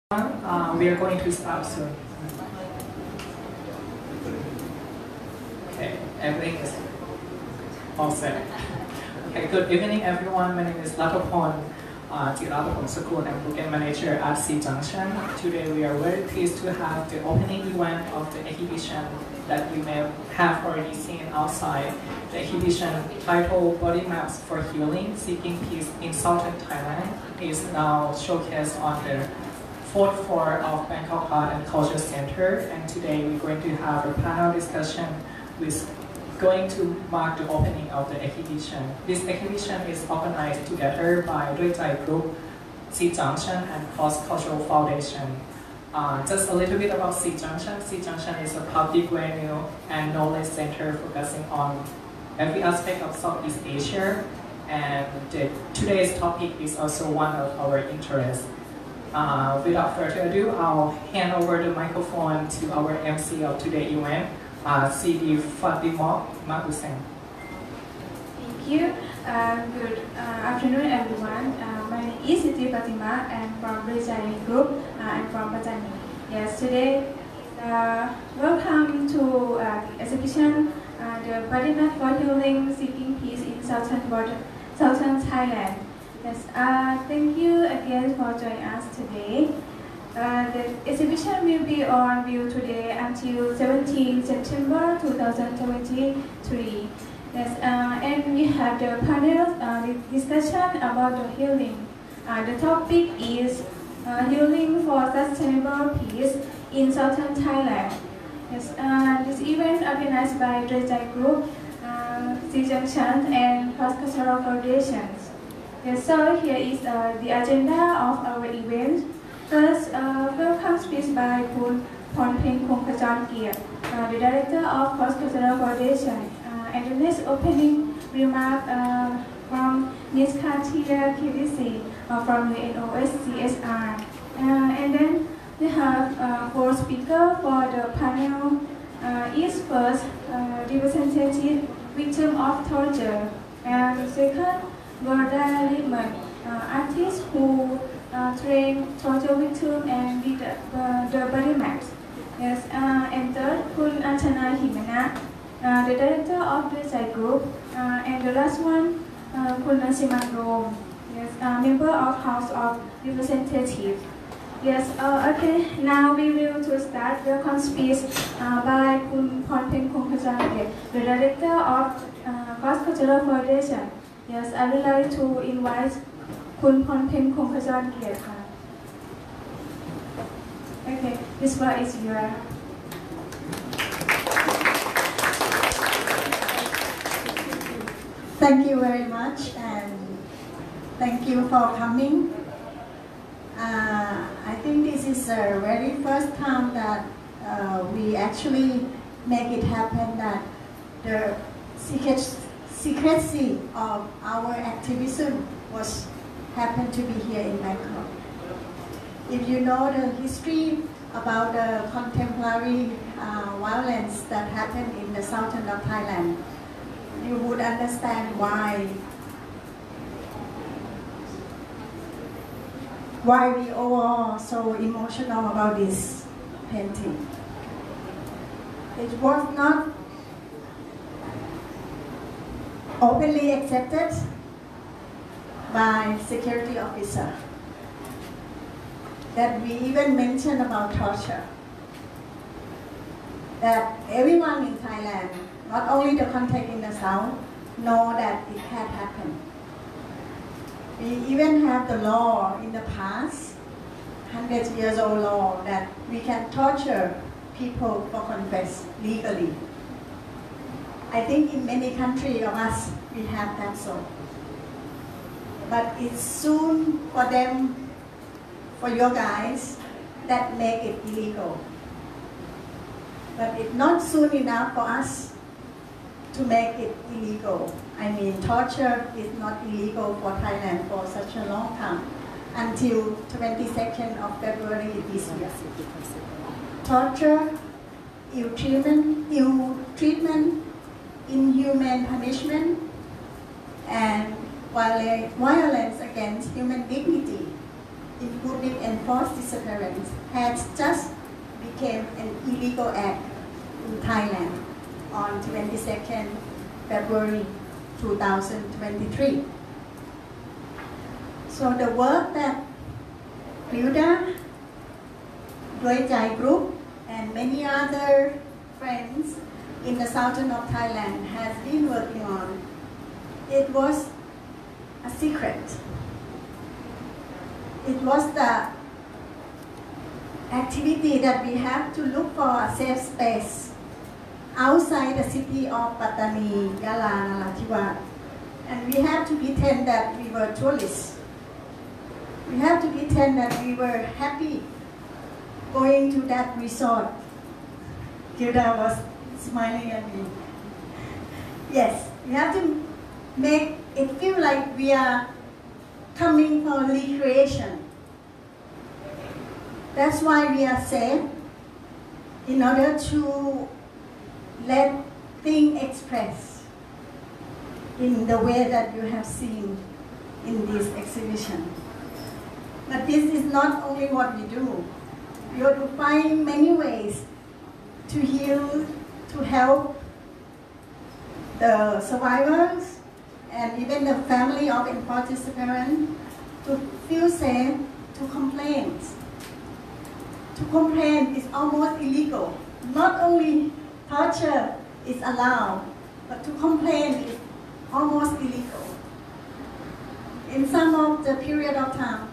We are going to start soon. Okay, everything is all set. Okay, good evening everyone. My name is Latapon Sakul. I'm Program Manager at SEA-Junction. Today we are very pleased to have the opening event of the exhibition that you may have already seen outside. The exhibition titled Bodymaps for Healing, Seeking Peace in Southern Thailand is now showcased on the fourth floor of Bangkok Art and Culture Center, and today we're going to have a panel discussion with going to mark the opening of the exhibition. This exhibition is organized together by Duayjai Group, SEA-Junction, and Cross Cultural Foundation. Just a little bit about SEA-Junction. SEA-Junction is a public venue and knowledge center focusing on every aspect of Southeast Asia, and today's topic is also one of our interests. Without further ado, I'll hand over the microphone to our MC of today's event, CD Fatima Magusen. Thank you. Good afternoon, everyone. My name is CD Fatima. I'm from Duayjai Group. I'm from Patani. Yes, today, welcome to exhibition, the Bodymaps for Healing, Seeking Peace in Southern Thailand. Yes, thank you again for joining us today. The exhibition will be on view today until 17 September 2023. Yes, and we have the panel discussion about the healing. The topic is healing for sustainable peace in Southern Thailand. Yes, this event organized by Duayjai Group, SEA-Junction, and Khongkachonkiet Foundations. Yes, so here is the agenda of our event. First, welcome speech by Pornpen Khongkachonkiet, the director of Khongkachonkiet Foundation, and the next opening remark from Ms. Katia Chirizzi from the OHCHR. And then we have four speakers for the panel. Each first, representative victim of torture, and second, Gerda Liebmann, artist who train torture victims and did the Bodymaps. Yes, and third, Anchana Heemmina, the director of Duayjai Group, and the last one, Rangsiman, yes, member of House of Representatives. Yes, okay, now we will to start welcome speech by Pornpen Khongkachonkiet, the director of Khongkachonkiet Foundation. Yes, I would like to invite Pornpen Khongkachonkiet. Okay, this one is your. Thank you very much, and thank you for coming. I think this is the very first time that we actually make it happen that the secrecy of our activism was happened to be here in Bangkok. If you know the history about the contemporary violence that happened in the southern of Thailand, you would understand why we all are so emotional about this painting. It was not openly accepted by security officer that we even mentioned about torture. That everyone in Thailand, not only the contact in the south, know that it had happened. We even have the law in the past, 100 years old law, that we can torture people for confess legally. I think in many countries of us, we have that so. But it's soon for them, for your guys, that make it illegal. But it's not soon enough for us to make it illegal. I mean, torture is not illegal for Thailand for such a long time, until 22nd of February this year. Torture, ill treatment, inhuman punishment, and violence against human dignity including enforced disappearance, has just become an illegal act in Thailand on 22nd February 2023. So the work that Gerda, Duayjai Group, and many other friends in the southern of Thailand has been working on, it was a secret. It was the activity that we have to look for a safe space outside the city of Pattani, Yala, Narathiwat. And we have to pretend that we were tourists. We have to pretend that we were happy going to that resort. Gerda was smiling at me. Yes, we have to make it feel like we are coming for recreation. That's why we are safe, in order to let things express in the way that you have seen in this exhibition. But this is not only what we do. We have to find many ways to heal, to help the survivors and even the family of enforced disappearance to feel safe, to complain. To complain is almost illegal. Not only torture is allowed, but to complain is almost illegal. In some of the period of time,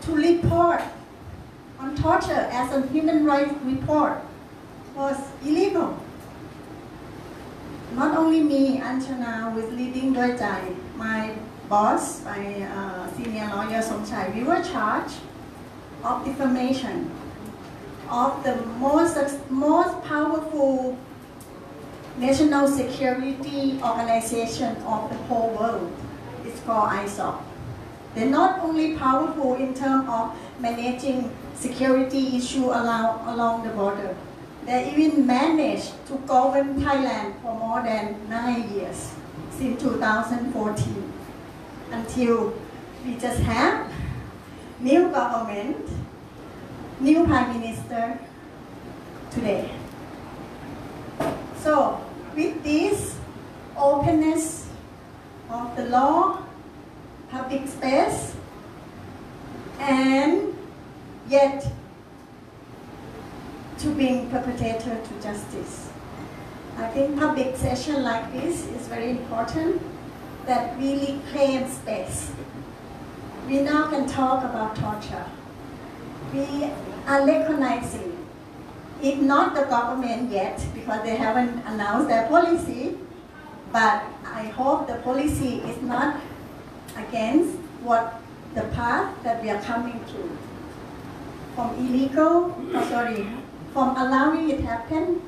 to report on torture as a human rights report was illegal. Not only me, Anchana, who is leading Duayjai, my boss, my senior lawyer Somchai, we were charged of defamation of the most powerful national security organization of the whole world. It's called ISOC. They're not only powerful in terms of managing security issues along the border, they even managed to govern Thailand for more than 9 years, since 2014, until we just have new government, new Prime Minister today. So with this openness of the law, public space, and yet to bring perpetrator to justice. I think public session like this is very important, that we reclaim space. We now can talk about torture. We are recognizing, if not the government yet, because they haven't announced their policy, but I hope the policy is not against what the path that we are coming through. From from allowing it happen,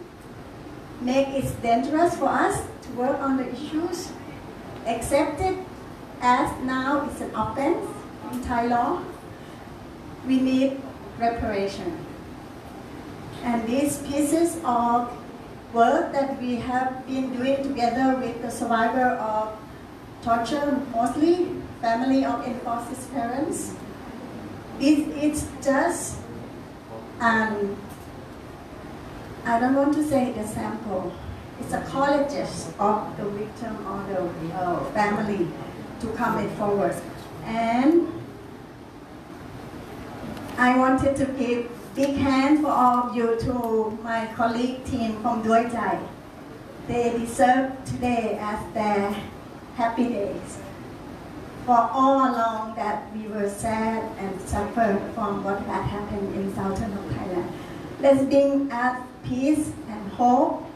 make it dangerous for us to work on the issues, accept it as now it's an offense in Thai law. We need reparation. And these pieces of work that we have been doing together with the survivor of torture, mostly family of enforced disappearance, it's just I don't want to say the sample. It's a colleges of the victim or the family to come forward. And I wanted to give big hand for all of you to my colleague team from Duayjai. They deserve today as their happy days. For all along that we were sad and suffered from what had happened in southern of Thailand. Let's bring us peace and hope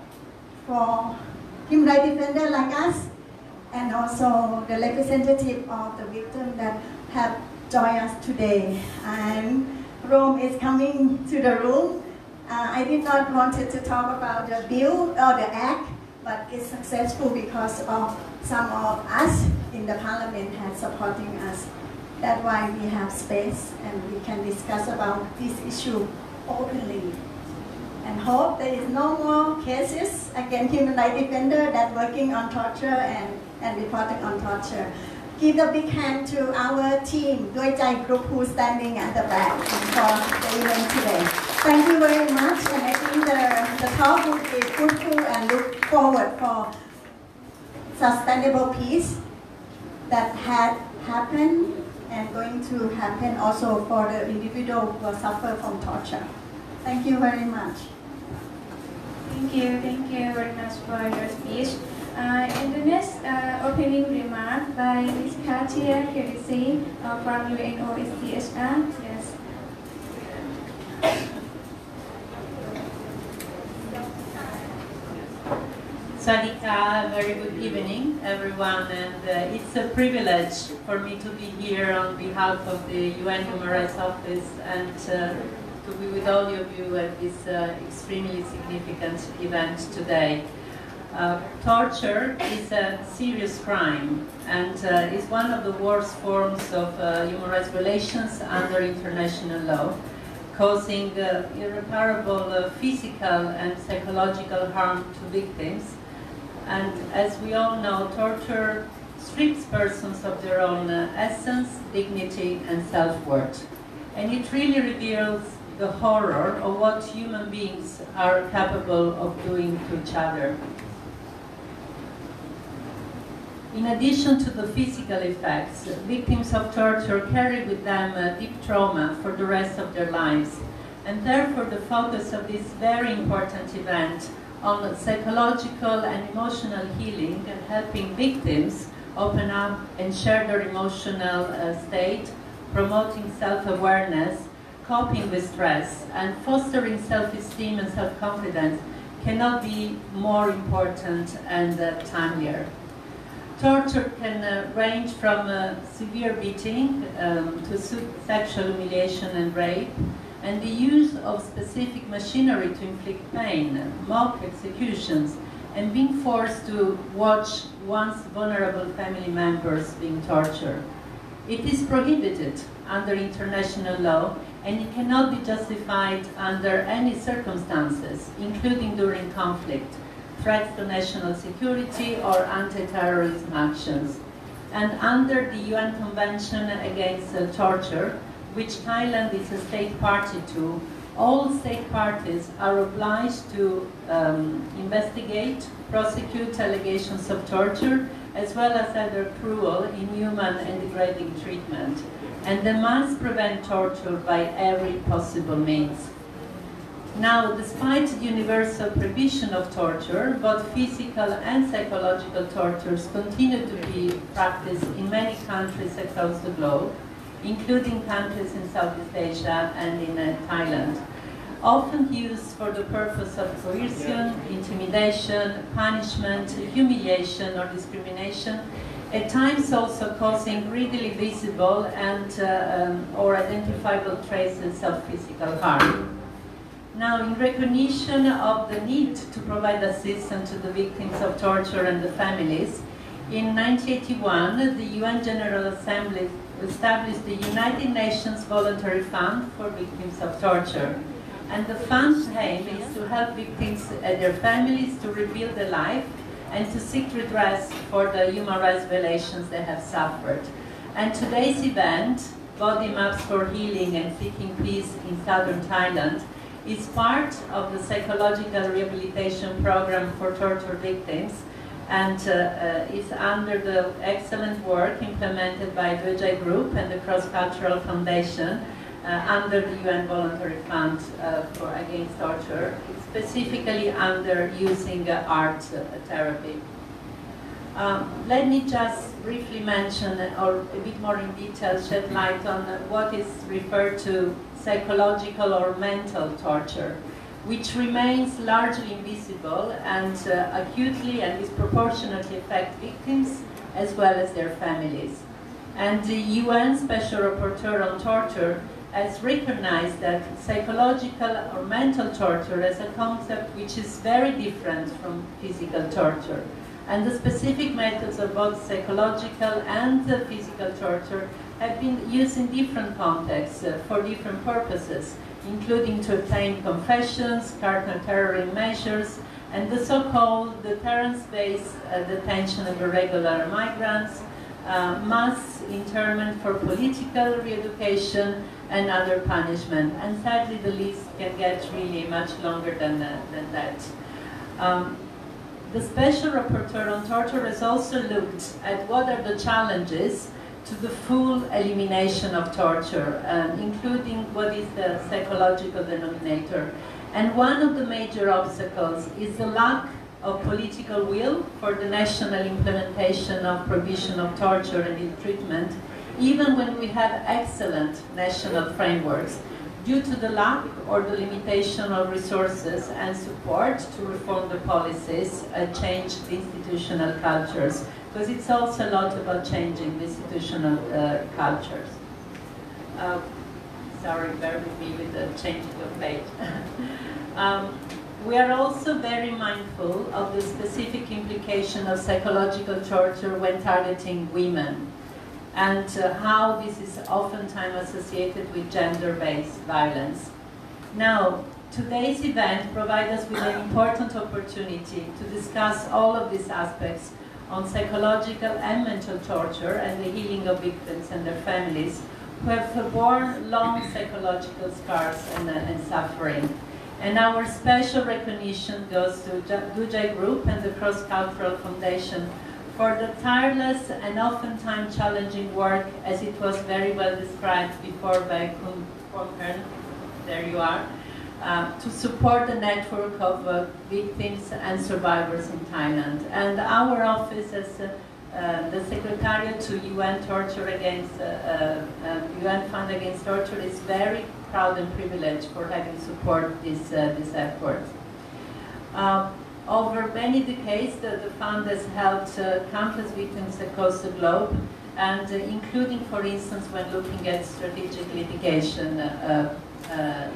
for human rights defenders like us, and also the representative of the victim that have joined us today. And Rome is coming to the room. I did not want to talk about the bill or the act, but it's successful because of some of us in the parliament had supporting us. That's why we have space and we can discuss about this issue openly. And hope there is no more cases against human rights defenders that working on torture and reporting on torture. Give a big hand to our team, Duayjai Group, who's standing at the back for the event today. Thank you very much, and I think the talk will be fruitful and look forward for sustainable peace that had happened and going to happen also for the individual who suffer from torture. Thank you very much. Thank you very much for your speech. In the next opening remark by Ms. Katia Chirizzi from OHCHR. Yes. Sadika, very good evening, everyone, and it's a privilege for me to be here on behalf of the UN Human Rights Office and to be with all of you at this extremely significant event today. Torture is a serious crime and is one of the worst forms of human rights violations under international law, causing irreparable physical and psychological harm to victims. And as we all know, torture strips persons of their own essence, dignity, and self-worth. And it really reveals the horror of what human beings are capable of doing to each other. In addition to the physical effects, victims of torture carry with them deep trauma for the rest of their lives. And therefore the focus of this very important event on psychological and emotional healing and helping victims open up and share their emotional state, promoting self-awareness, coping with stress, and fostering self-esteem and self-confidence cannot be more important and timelier. Torture can range from severe beating to sexual humiliation and rape, and the use of specific machinery to inflict pain, mock executions, and being forced to watch one's vulnerable family members being tortured. It is prohibited under international law, and it cannot be justified under any circumstances, including during conflict, threats to national security, or anti-terrorism actions. And under the UN Convention Against Torture, which Thailand is a state party to, all state parties are obliged to investigate, prosecute allegations of torture, as well as other cruel, inhuman, and degrading treatment. And they must prevent torture by every possible means. Now, despite the universal prohibition of torture, both physical and psychological tortures continue to be practiced in many countries across the globe, including countries in Southeast Asia and in Thailand, often used for the purpose of coercion, intimidation, punishment, humiliation, or discrimination, at times also causing readily visible and or identifiable traces of physical harm. Now, in recognition of the need to provide assistance to the victims of torture and the families, in 1981, the UN General Assembly established the United Nations Voluntary Fund for Victims of Torture. And the fund's aim is to help victims and their families to rebuild their life and to seek redress for the human rights violations they have suffered. And today's event, Bodymaps for Healing and Seeking Peace in Southern Thailand, is part of the psychological rehabilitation program for torture victims and is under the excellent work implemented by Duayjai Group and the Cross-Cultural Foundation under the UN Voluntary Fund Against Torture, specifically under using art therapy. Let me just briefly mention, or a bit more in detail, shed light on what is referred to psychological or mental torture, which remains largely invisible and acutely and disproportionately affect victims as well as their families. And the UN Special Rapporteur on Torture has recognized that psychological or mental torture as a concept which is very different from physical torture. And the specific methods of both psychological and physical torture have been used in different contexts for different purposes, including to obtain confessions, counter-terrorism measures, and the so-called deterrence-based detention of irregular migrants, mass internment for political re-education, and other punishment. And sadly, the list can get really much longer than that. The Special Rapporteur on Torture has also looked at what are the challenges to the full elimination of torture, including what is the psychological denominator. And one of the major obstacles is the lack of political will for the national implementation of prohibition of torture and ill treatment, even when we have excellent national frameworks, due to the lack or the limitation of resources and support to reform the policies and change the institutional cultures, because it's also a lot about changing the institutional cultures. Sorry, bear with me with the changing of page. We are also very mindful of the specific implication of psychological torture when targeting women, and how this is oftentimes associated with gender-based violence. Now, today's event provides us with an important opportunity to discuss all of these aspects on psychological and mental torture and the healing of victims and their families who have borne long psychological scars and suffering. And our special recognition goes to Duayjai Group and the Cross-Cultural Foundation for the tireless and oftentimes challenging work, as it was very well described before by Pornpen, there you are, to support the network of victims and survivors in Thailand. And our office as the Secretariat to UN UN Fund Against Torture is very proud and privileged for having supported this effort. Over many decades, the fund has helped countless victims across the globe, and including, for instance, when looking at strategic litigation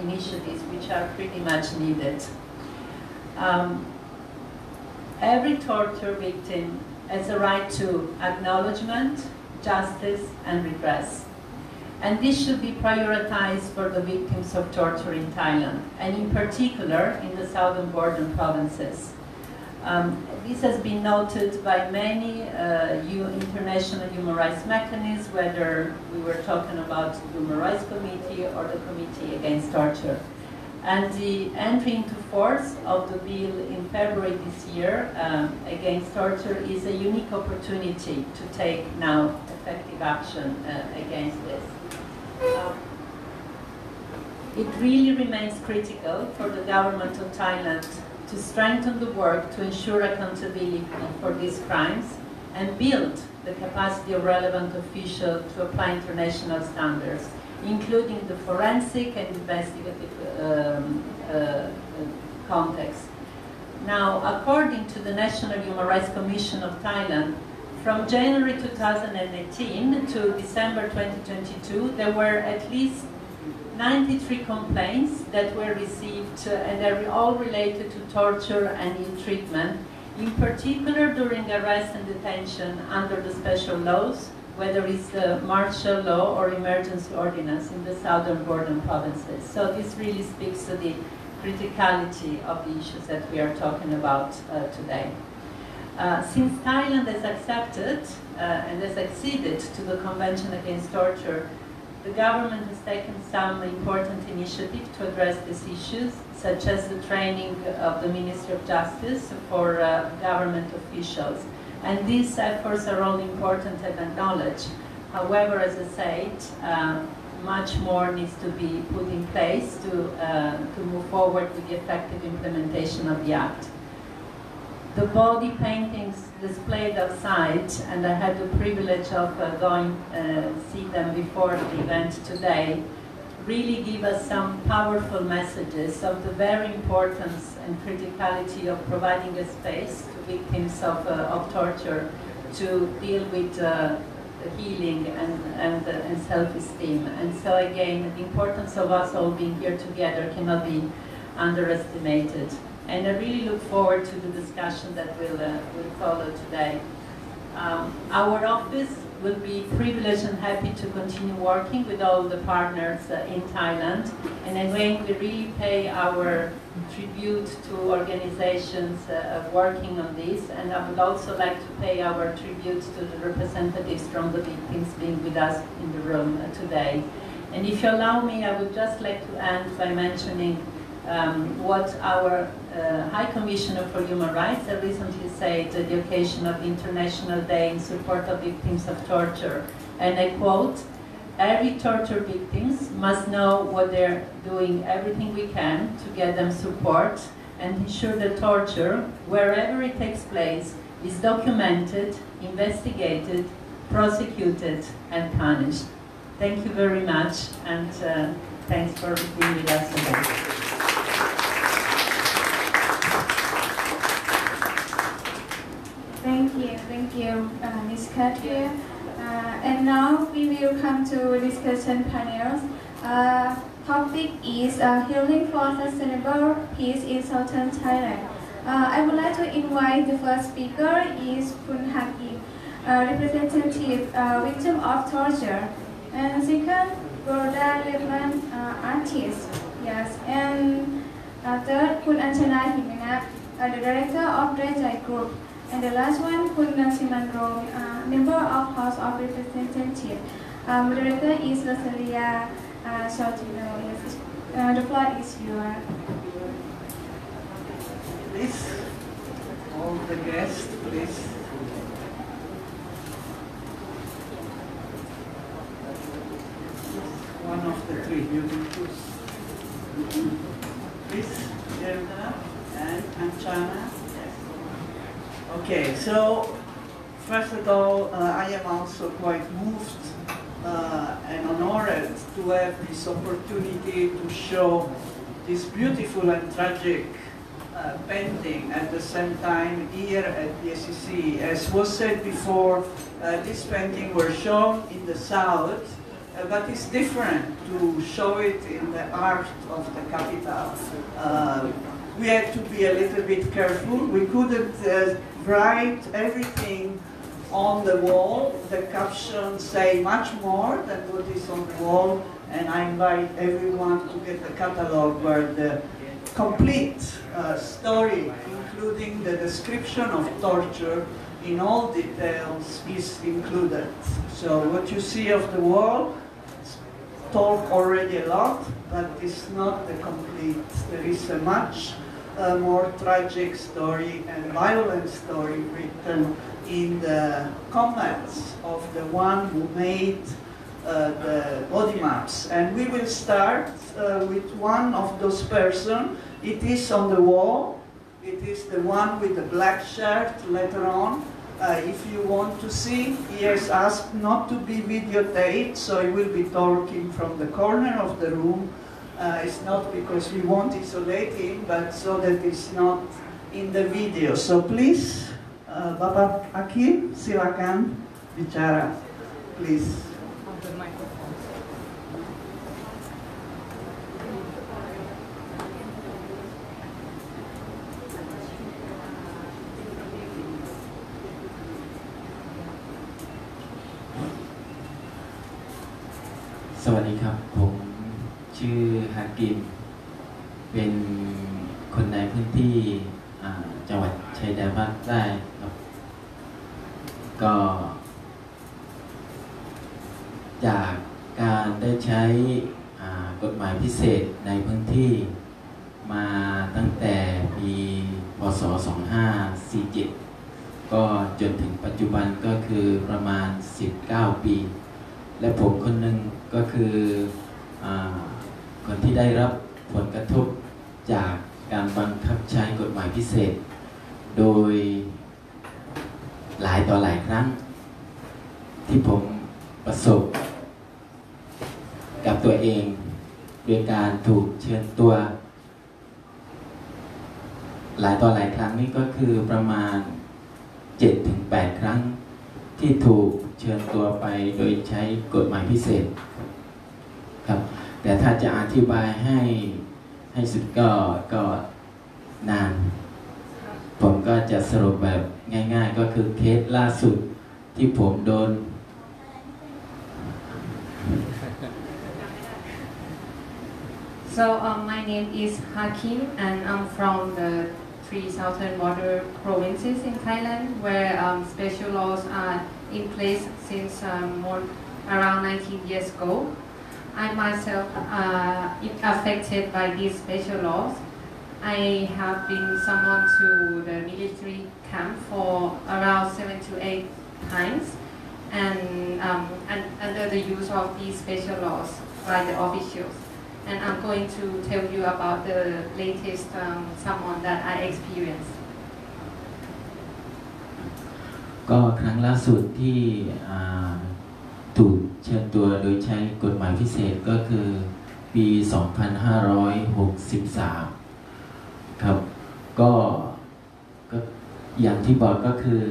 initiatives, which are pretty much needed. Every torture victim has a right to acknowledgement, justice, and redress. And this should be prioritized for the victims of torture in Thailand, and in particular in the southern border provinces. This has been noted by many international human rights mechanisms, whether we were talking about the Human Rights Committee or the Committee Against Torture. And the entry into force of the bill in February this year against torture is a unique opportunity to take now effective action against this. It really remains critical for the government of Thailand to strengthen the work to ensure accountability for these crimes and build the capacity of relevant officials to apply international standards, including the forensic and investigative context. Now, according to the National Human Rights Commission of Thailand, from January 2018 to December 2022, there were at least 93 complaints that were received, and they're all related to torture and ill treatment, in particular during arrest and detention under the special laws, whether it's the martial law or emergency ordinance in the southern border provinces. So this really speaks to the criticality of the issues that we are talking about today. Since Thailand has accepted and has acceded to the Convention Against Torture, the government has taken some important initiatives to address these issues, such as the training of the Ministry of Justice for government officials. And these efforts are all important and acknowledged. However, as I said, much more needs to be put in place to move forward with the effective implementation of the Act. The body paintings displayed outside, and I had the privilege of going see them before the event today, really give us some powerful messages of the very importance and criticality of providing a space to victims of torture to deal with healing and self-esteem. And so again, the importance of us all being here together cannot be underestimated. And I really look forward to the discussion that will follow today. Our office will be privileged and happy to continue working with all the partners in Thailand. And again, we really pay our tribute to organizations working on this. And I would also like to pay our tribute to the representatives from the victims being with us in the room today. And if you allow me, I would just like to end by mentioning what our High Commissioner for Human Rights recently said at the occasion of the International Day in support of victims of torture. And I quote, "Every torture victims must know what they're doing everything we can to get them support and ensure that torture, wherever it takes place, is documented, investigated, prosecuted, and punished." Thank you very much, and thanks for being with us today. Thank you, Ms. Katia. And now we will come to discussion panels. Topic is healing for sustainable peace in Southern Thailand. I would like to invite the first speaker is Khongkachonkiet, representative victim of torture, and second Gerda Liebmann, artist. Yes, and third Anchana Heemmina, the director of Duayjai Group. And the last one, Rangsiman, member of House of Representatives. Moderator is Rosalia, Sciortino. Yes, the floor is yours. Please, all the guests, please. One of the three, you can choose. Please, Gerda and Anchana. Okay, so first of all, I am also quite moved and honored to have this opportunity to show this beautiful and tragic painting at the same time here at the SEC. As was said before, this painting was shown in the south, but it's different to show it in the heart of the capital. We had to be a little bit careful. We couldn't write everything on the wall. The captions say much more than what is on the wall, and I invite everyone to get the catalog where the complete story, including the description of torture in all details, is included. So what you see of the wall talk already a lot, but it's not the complete. There is a much more tragic story and violent story written in the comments of the one who made the Bodymaps. And we will start with one of those persons. It is on the wall. It is the one with the black shirt later on. If you want to see, he has asked not to be videotaped, so he will be talking from the corner of the room. It's not because we won't isolate him, but so that it's not in the video. So please, Bapak Hakim, silakan bicara, please. On the microphone. สวัสดีครับผมชื่อฮากิมเป็นคนในพื้นที่จังหวัดชายแดนภาคใต้ครับก็จากการได้ใช้กฎหมายพิเศษในพื้นที่มาตั้งแต่ปีพ.ศ. 2547ก็จนถึงปัจจุบันก็คือประมาณ19 ปีและผมคนหนึ่งก็คือคนที่ได้รับผลกระทบจากการบังคับใช้กฎหมายพิเศษโดยหลายต่อหลายครั้งที่ผมประสบกับตัวเองโดยการถูกเชิญตัวหลายต่อหลายครั้งนี่ก็คือประมาณ 7-8 ครั้งที่ถูกเชิญตัวไปโดยใช้กฎหมายพิเศษครับแต่ถ้าจะอธิบายให้สุดก็นานผมก็จะสรุปแบบง่ายๆก็คือเคสล่าสุดที่ผมโดน So my name is Hakim, and I'm from the 3 southern border provinces in Thailand, where special laws are in place since around 19 years ago. I myself affected by these special laws. I have been summoned to the military camp for around 7 to 8 times, and under the use of these special laws by the officials. And I'm going to tell you about the latest summon that I experienced. ก็ครั้งล่าสุดที่ถูกเชิญตัวโดยใช้กฎหมายพิเศษก็คือปี 2563 ครับก็อย่างที่บอกก็คือ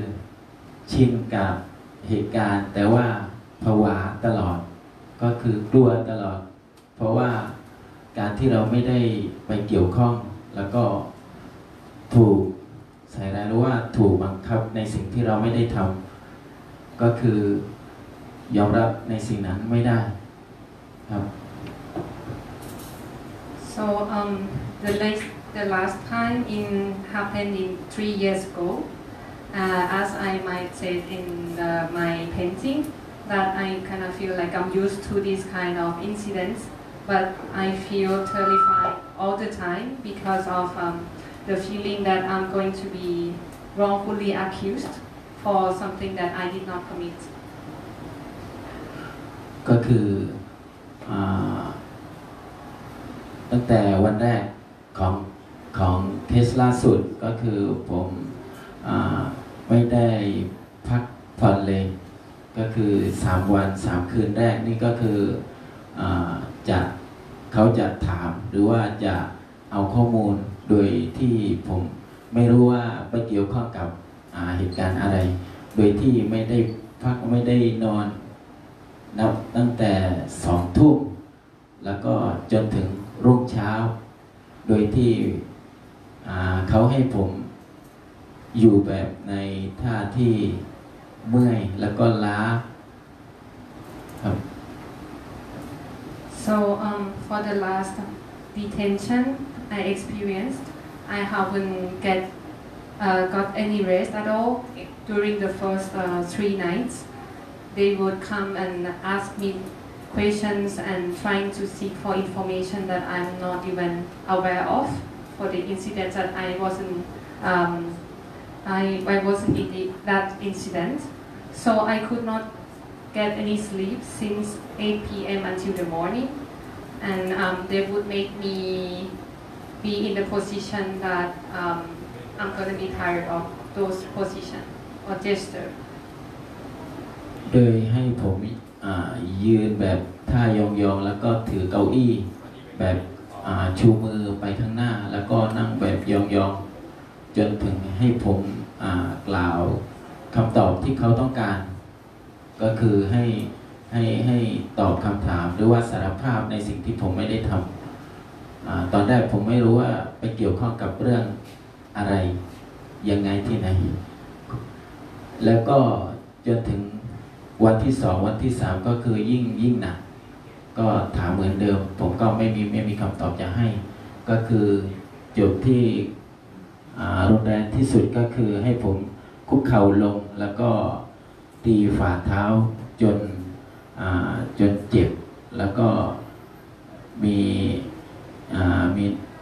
ชินกับเหตุการณ์แต่ว่าผวาตลอดก็คือกลัวตลอดเพราะว่าการที่เราไม่ได้ไปเกี่ยวข้องแล้วก็ถูกใส่ร้ายหรือว่าถูกบังคับในสิ่งที่เราไม่ได้ทำก็คือยอมรับในสิ่งนั้นไม่ได้ครับ So the last time happened in 3 years ago, as I might say in my painting, that I kind of feel like I'm used to this kind of incidents, but I feel terrified all the time because of the feeling that I'm going to be wrongfully accused for something that I did not commit. ก็คือตั้งแต่วันแรกของเคสล่าสุดก็คือผมไม่ได้พักผ่อนเลยก็คือ3 วัน 3 คืนแรกนี่ก็คือเขาจะถามหรือว่าจะเอาข้อมูลโดยที่ผมไม่รู้ว่าไปเกี่ยวข้องกับเหตุการณ์อะไรโดยที่ไม่ได้พักไม่ได้นอนนับตั้งแต่2 ทุ่มแล้วก็จนถึงรุ่งเช้าโดยที่เขาให้ผมอยู่แบบในท่าที่เมื่อยแล้วก็ล้าครับ So for the last detention I experienced, I haven't got any rest at all during the first 3 nights. They would come and ask me questions and trying to seek for information that I'm not even aware of for the incidents that I wasn't in that incident. So I could not get any sleep since 8 p.m. until the morning, and they would make me be in the position that I'm going to be tired of those position or gesture. โดยให้ผมยืนแบบท่ายองๆแล้วก็ถือเก้าอี้แบบชูมือไปข้างหน้าแล้วก็นั่งแบบยองๆจนถึงให้ผมกล่าวคำตอบที่เขาต้องการก็คือให้ตอบคำถามหรือว่าสารภาพในสิ่งที่ผมไม่ได้ทำตอนแรกผมไม่รู้ว่าไปเกี่ยวข้องกับเรื่องอะไรยังไงที่ไหนแล้วก็จนถึงวันที่2 วันที่ 3ก็คือยิ่งหนักก็ถามเหมือนเดิมผมก็ไม่มีคำตอบจะให้ก็คือจุดที่รุนแรงที่สุดก็คือให้ผมคุกเข่าลงแล้วก็ตีฝ่าเท้าจนเจ็บแล้วก็มี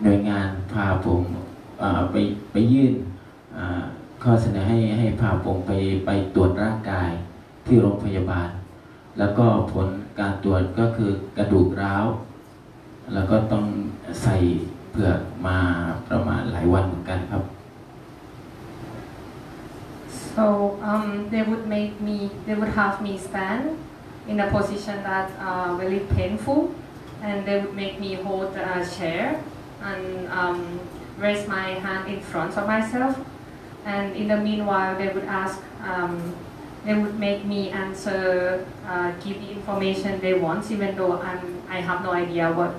หน่วยงานพาผมไปยื่นข้อเสนอให้พาผมไปตรวจร่างกายที่โรงพยาบาลแล้วก็ผลการตรวจก็คือกระดูกร้าวแล้วก็ต้องใส่เผือกมาประมาณหลายวันเหมือนกันครับ So they would have me stand in a position that very painful, and they would make me hold a chair and raise my hand in front of myself. And in the meanwhile, they would make me answer, give the information they want, even though I have no idea what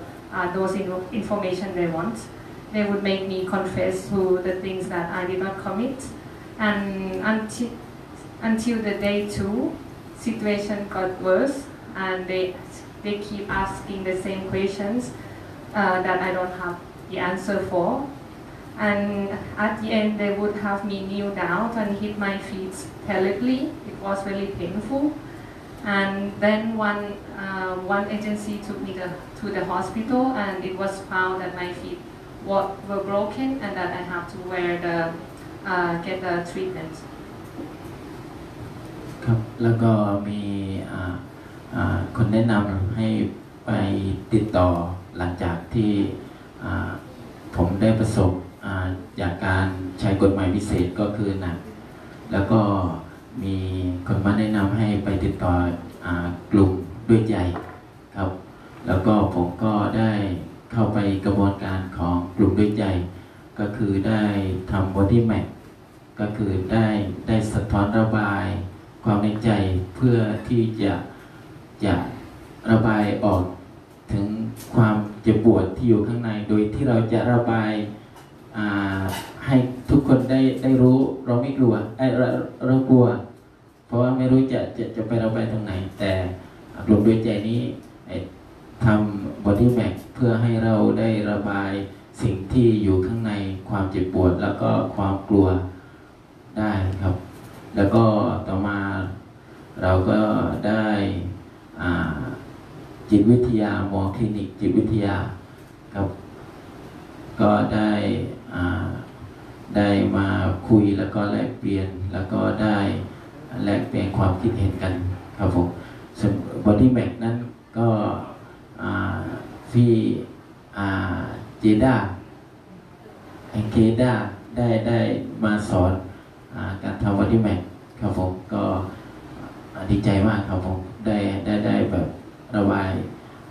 those information they want. They would make me confess to the things that I did not commit. And until the day 2, situation got worse, and they keep asking the same questions that I don't have the answer for. And at the end, they would have me kneel down and hit my feet terribly. It was really painful. And then one agency took me to the hospital, and it was found that my feet were broken and that I have to get the treatment. ครับแล้วก็มีคนแนะนำให้ไปติดต่อหลังจากที่ผมได้ประสบจากการใช้กฎหมายพิเศษก็คือหนักแล้วก็มีคนมาแนะนำให้ไปติดต่อกลุ่มด้วยใจครับแล้วก็ผมก็ได้เข้าไปกระบวนการของกลุ่มด้วยใจก็คือได้ทำ Bodymap ก็คือได้สะท้อนระบายความในใจเพื่อที่จะระบายออกถึงความเจ็บปวดที่อยู่ข้างในโดยที่เราจะระบายให้ทุกคนได้รู้เราไม่กลัวเรากลัวเพราะว่าไม่รู้จะไประบายตรงไหนแต่กลุ่มด้วยใจนี้ทำ Bodymap เพื่อให้เราได้ระบายสิ่งที่อยู่ข้างในความเจ็บปวดแล้วก็ความกลัวได้ครับแล้วก็ต่อมาเราก็ได้จิตวิทยาหมอคลินิกจิตวิทยาครับก็ได้มาคุยแล้วก็แลกเปลี่ยนแล้วก็ได้แลกเปลี่ยนความคิดเห็นกันครับผมส่วน Bodymap นั้นก็พี่เจด้าเกด้าได้มาสอนการทำ Bodymap ครับผมก็ดีใจมากครับผมได้แบบระบาย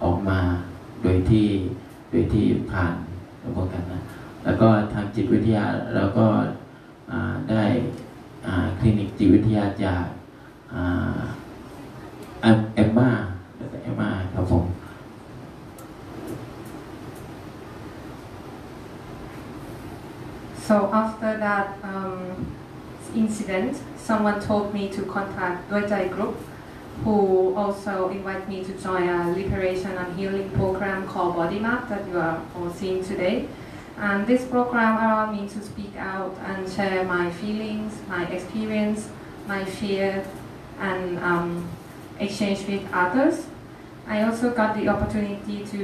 ออกมาโดยที่ผ่านกระบวนการนั้นแล้วก็ทางจิตวิทยาเราก็ได้คลินิกจิตวิทยาจากเอมม่าครับผม So after that incident, someone told me to contact Duayjai Group, who also invited me to join a liberation and healing program called Bodymaps that you are all seeing today. And this program allowed me to speak out and share my feelings, my experience, my fear, and exchange with others. I also got the opportunity to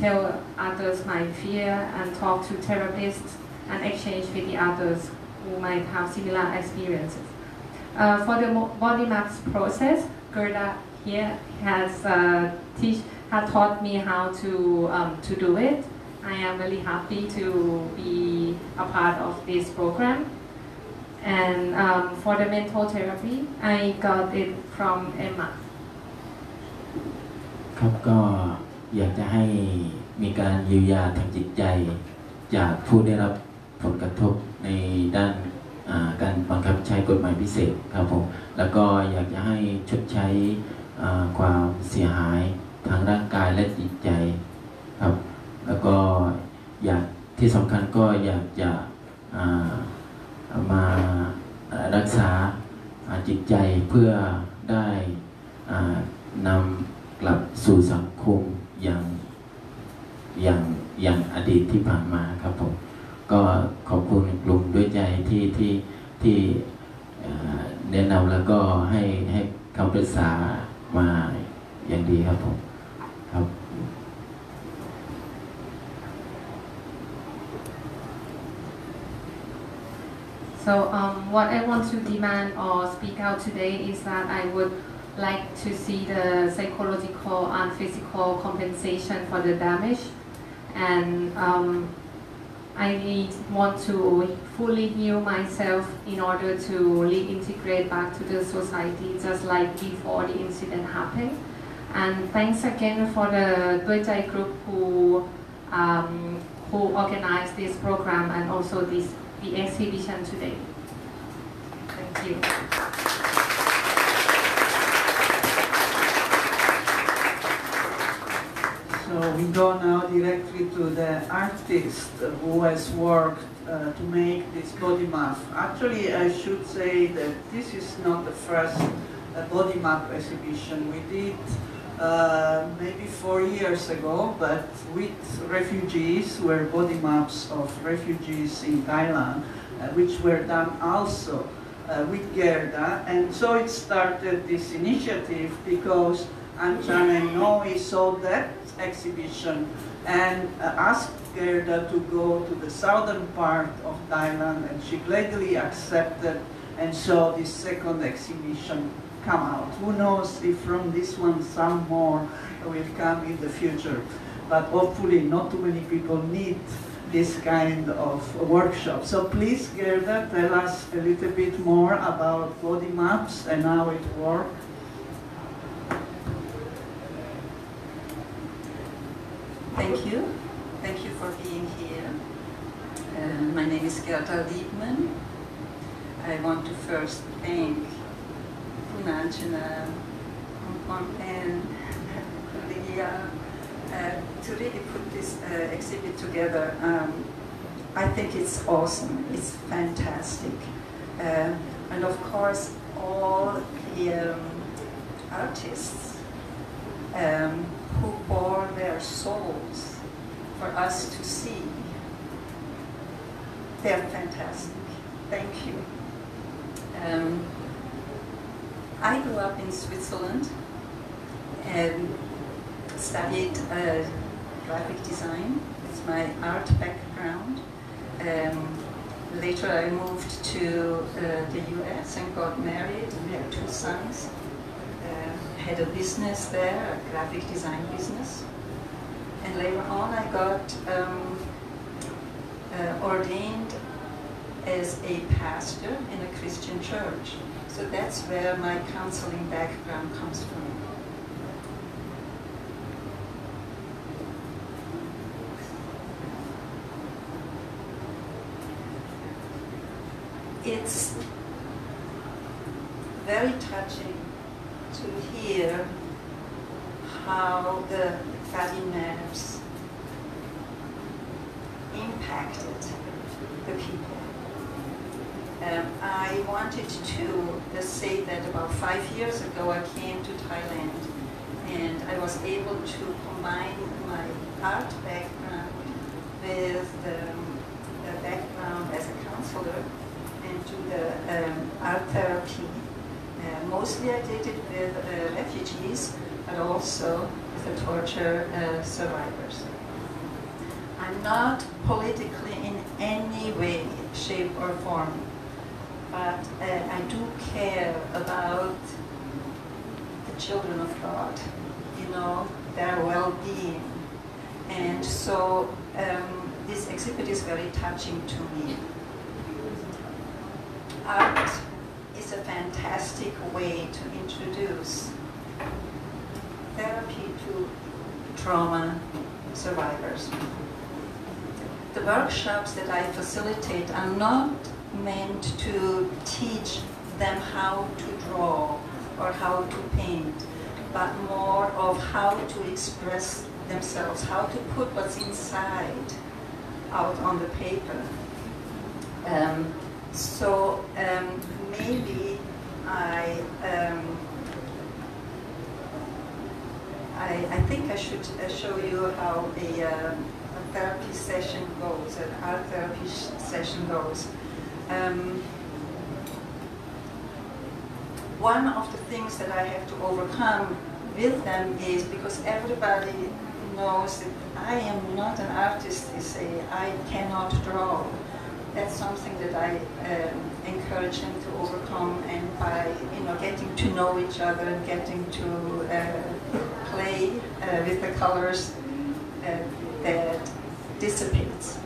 tell others my fear and talk to therapists and exchange with the others who might have similar experiences. For the Bodymaps process, Gerda here has taught me how to do it. I am really happy to be a part of this program. And for the mental therapy, I got it from Emma. ครับก็อยากจะให้มีการเยียวยาทางจิตใจจากผู้ได้รับผลกระทบในด้านการบังคับใช้กฎหมายพิเศษครับผมแล้วก็อยากจะให้ชดใช้ความเสียหายทางร่างกายและจิตใจครับแล้วก็อยากที่สำคัญก็อยากจะมารักษาจิตใจเพื่อได้นำกลับสู่สังคมอย่างอดีตที่ผ่านมาครับผมก็ขอบคุณกลุ่มด้วยใจที่แนะนำแล้วก็ให้คำปรึกษามาอย่างดีครับผมครับ So what I want to demand or speak out today is that I would like to see the psychological and physical compensation for the damage, and I want to fully heal myself in order to reintegrate back to the society just like before the incident happened. And thanks again for the Duayjai Group who organized this program and also the exhibition today. Thank you. So we go now directly to the artist who has worked to make this Bodymap. Actually, I should say that this is not the first Bodymap exhibition. We did maybe 4 years ago, but with refugees, were body maps of refugees in Thailand, which were done also with Gerda. And so it started this initiative because Anchana and Noi saw that exhibition and asked Gerda to go to the southern part of Thailand, and she gladly accepted, and so this second exhibition come out. Who knows if from this one some more will come in the future, but hopefully not too many people need this kind of workshop. So please, Gerda, tell us a little bit more about body maps and how it works. Thank you. Thank you for being here. My name is Gerda Liebmann. I want to first thank Anchana, Pornpen, Katia, to really put this exhibit together. I think it's awesome. It's fantastic. And of course, all the artists who bore their souls for us to see. They're fantastic. Thank you. I grew up in Switzerland and studied graphic design. It's my art background. Later I moved to the US and got married and had 2 sons. Had a business there, a graphic design business. And later on I got ordained as a pastor in a Christian church. So that's where my counseling background comes from. It's very touching to hear how the Bodymaps impacted the people. I wanted to say that about 5 years ago I came to Thailand and I was able to combine my art background with the background as a counselor and do the art therapy. Mostly I did it with refugees, but also with the torture survivors. I'm not politically in any way, shape or form, but I do care about the children of God, you know, their well-being. And so this exhibit is very touching to me. Art is a fantastic way to introduce therapy to trauma survivors. The workshops that I facilitate are not meant to teach them how to draw or how to paint, but more of how to express themselves, how to put what's inside out on the paper. Maybe I think I should show you how a therapy session goes, an art therapy session goes. One of the things that I have to overcome with them is because everybody knows that I am not an artist, they say, I cannot draw. That's something that I encourage them to overcome, and by getting to know each other and getting to play with the colors, that dissipates.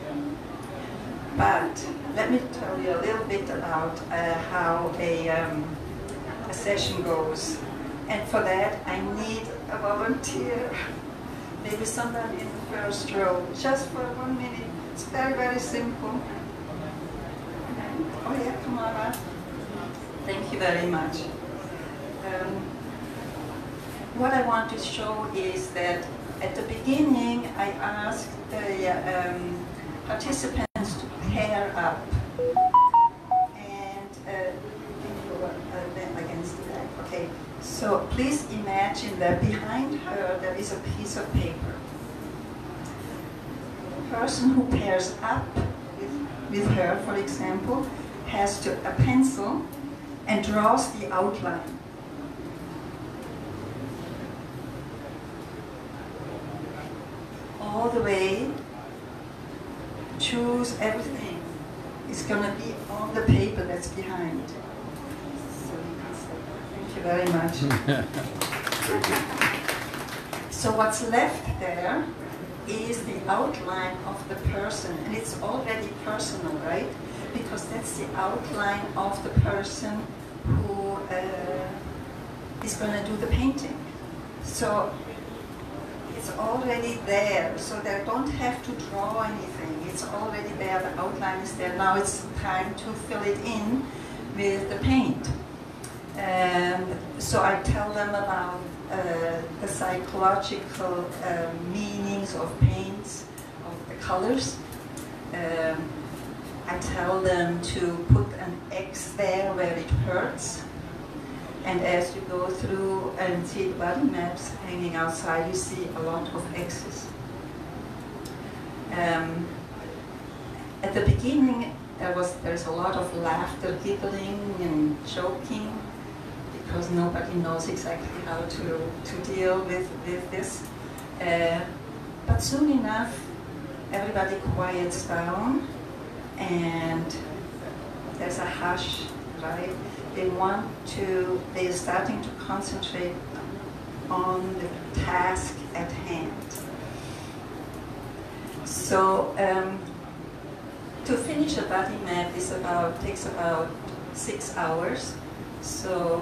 But let me tell you a little bit about how a session goes. And for that, I need a volunteer. Maybe somebody in the first row, just for 1 minute. It's very, very simple. Oh yeah, come on up. Thank you very much. What I want to show is that at the beginning, I asked the participants to pair up and against the back. Okay. So please imagine that behind her there is a piece of paper. The person who pairs up with her, for example, has a pencil and draws the outline. All the way, choose everything. It's going to be on the paper that's behind. So you can say, thank you very much. So what's left there is the outline of the person, and it's already personal, right? Because that's the outline of the person who is going to do the painting. So it's already there, so they don't have to draw anything. It's already there, the outline is there. Now it's time to fill it in with the paint. And so I tell them about the psychological meanings of paints, of the colors. I tell them to put an X there where it hurts. And as you go through and see the body maps hanging outside, you see a lot of X's. At the beginning, there's a lot of laughter, giggling, and joking, because nobody knows exactly how to deal with this. But soon enough, everybody quiets down, and there's a hush, right? They're starting to concentrate on the task at hand. So to finish a body map takes about 6 hours. So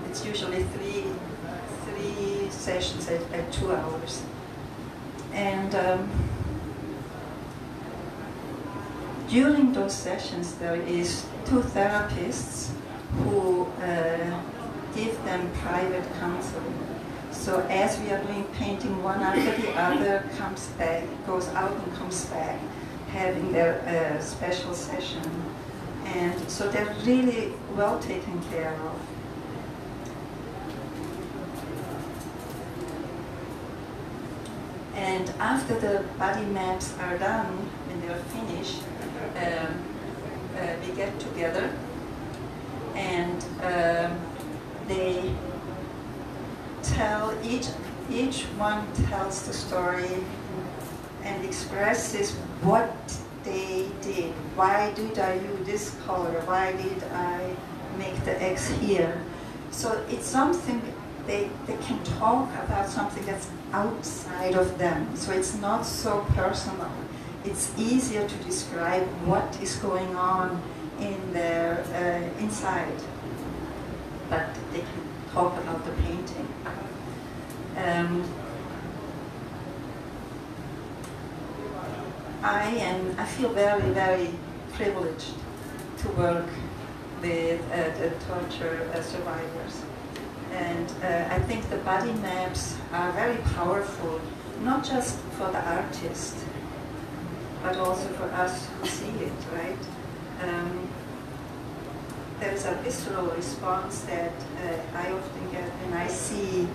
it's usually three sessions at 2 hours. And during those sessions, there is 2 therapists who give them private counseling. So as we are doing painting, one after the other comes back, goes out and comes back, having their special session. And so they're really well taken care of. And after the body maps are done, when they're finished, we get together, and they tell, each one tells the story and expresses what they did. Why did I use this color? Why did I make the X here? So it's something they can talk about, something that's outside of them. So it's not so personal. It's easier to describe what is going on in their inside, but they can talk about the painting. I feel very, very privileged to work with the torture survivors. And I think the body maps are very powerful, not just for the artist, but also for us who see it, right? There's a visceral response that I often get when I see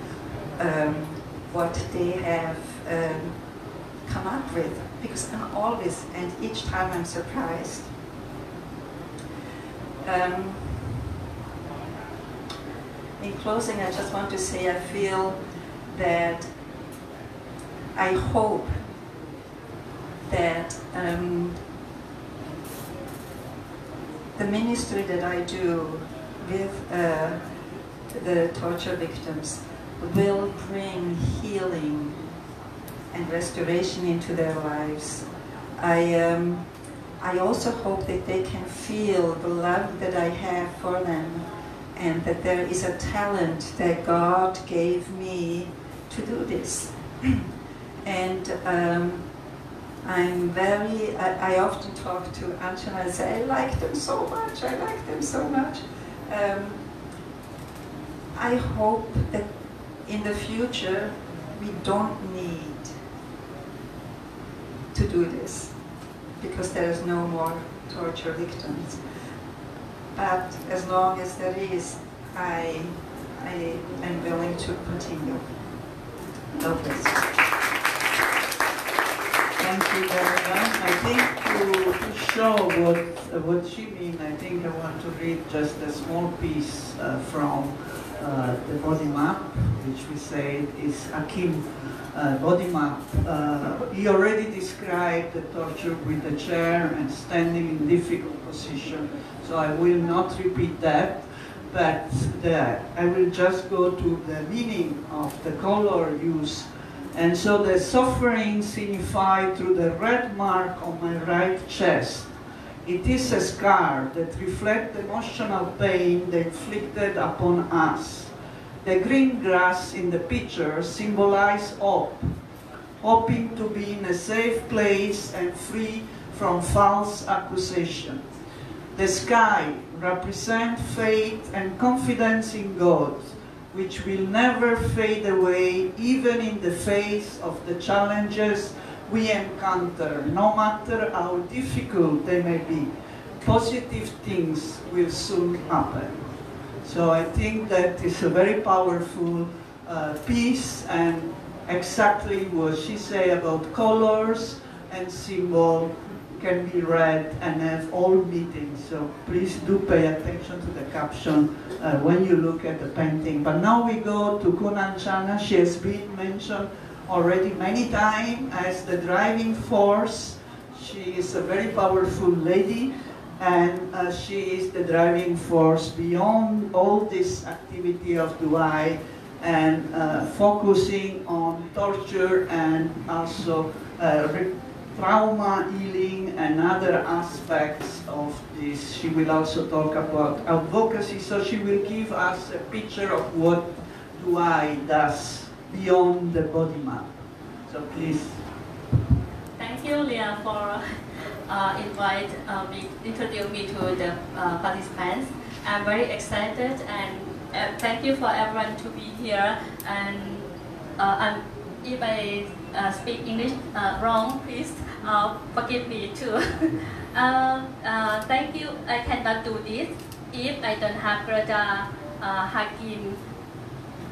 what they have come up with, because I'm always, and each time I'm surprised. In closing, I just want to say I feel that I hope that the ministry that I do with the torture victims will bring healing and restoration into their lives. I also hope that they can feel the love that I have for them, and that there is a talent that God gave me to do this. And I often talk to Anchana and say, I like them so much, I like them so much. I hope that in the future we don't need to do this, because there is no more torture victims. But as long as there is, I I am willing to continue. God bless. Thank you very much. I think to show what she means, I think I want to read just a small piece from the body map, which we say is Hakim body map. He already described the torture with the chair and standing in difficult position, so I will not repeat that, but I will just go to the meaning of the color used. And so the suffering signified through the red mark on my right chest. It is a scar that reflects the emotional pain they inflicted upon us. The green grass in the picture symbolizes hope, hoping to be in a safe place and free from false accusation. The sky represents faith and confidence in God, which will never fade away even in the face of the challenges we encounter, no matter how difficult they may be. Positive things will soon happen. So I think that is a very powerful piece, and exactly what she said about colors and symbol can be read and have all meetings. So please do pay attention to the caption when you look at the painting. But now we go to Anchana. She has been mentioned already many times as the driving force. She is a very powerful lady, and she is the driving force beyond all this activity of Duai, and focusing on torture and also trauma healing and other aspects of this. She will also talk about advocacy, so she will give us a picture of what Duai does beyond the body map. So please. Thank you, Leah, for introduce me to the participants. I'm very excited, and thank you for everyone to be here. And if I speak English wrong, please forgive me too. Thank you. I cannot do this if I don't have Gerda, Hakim,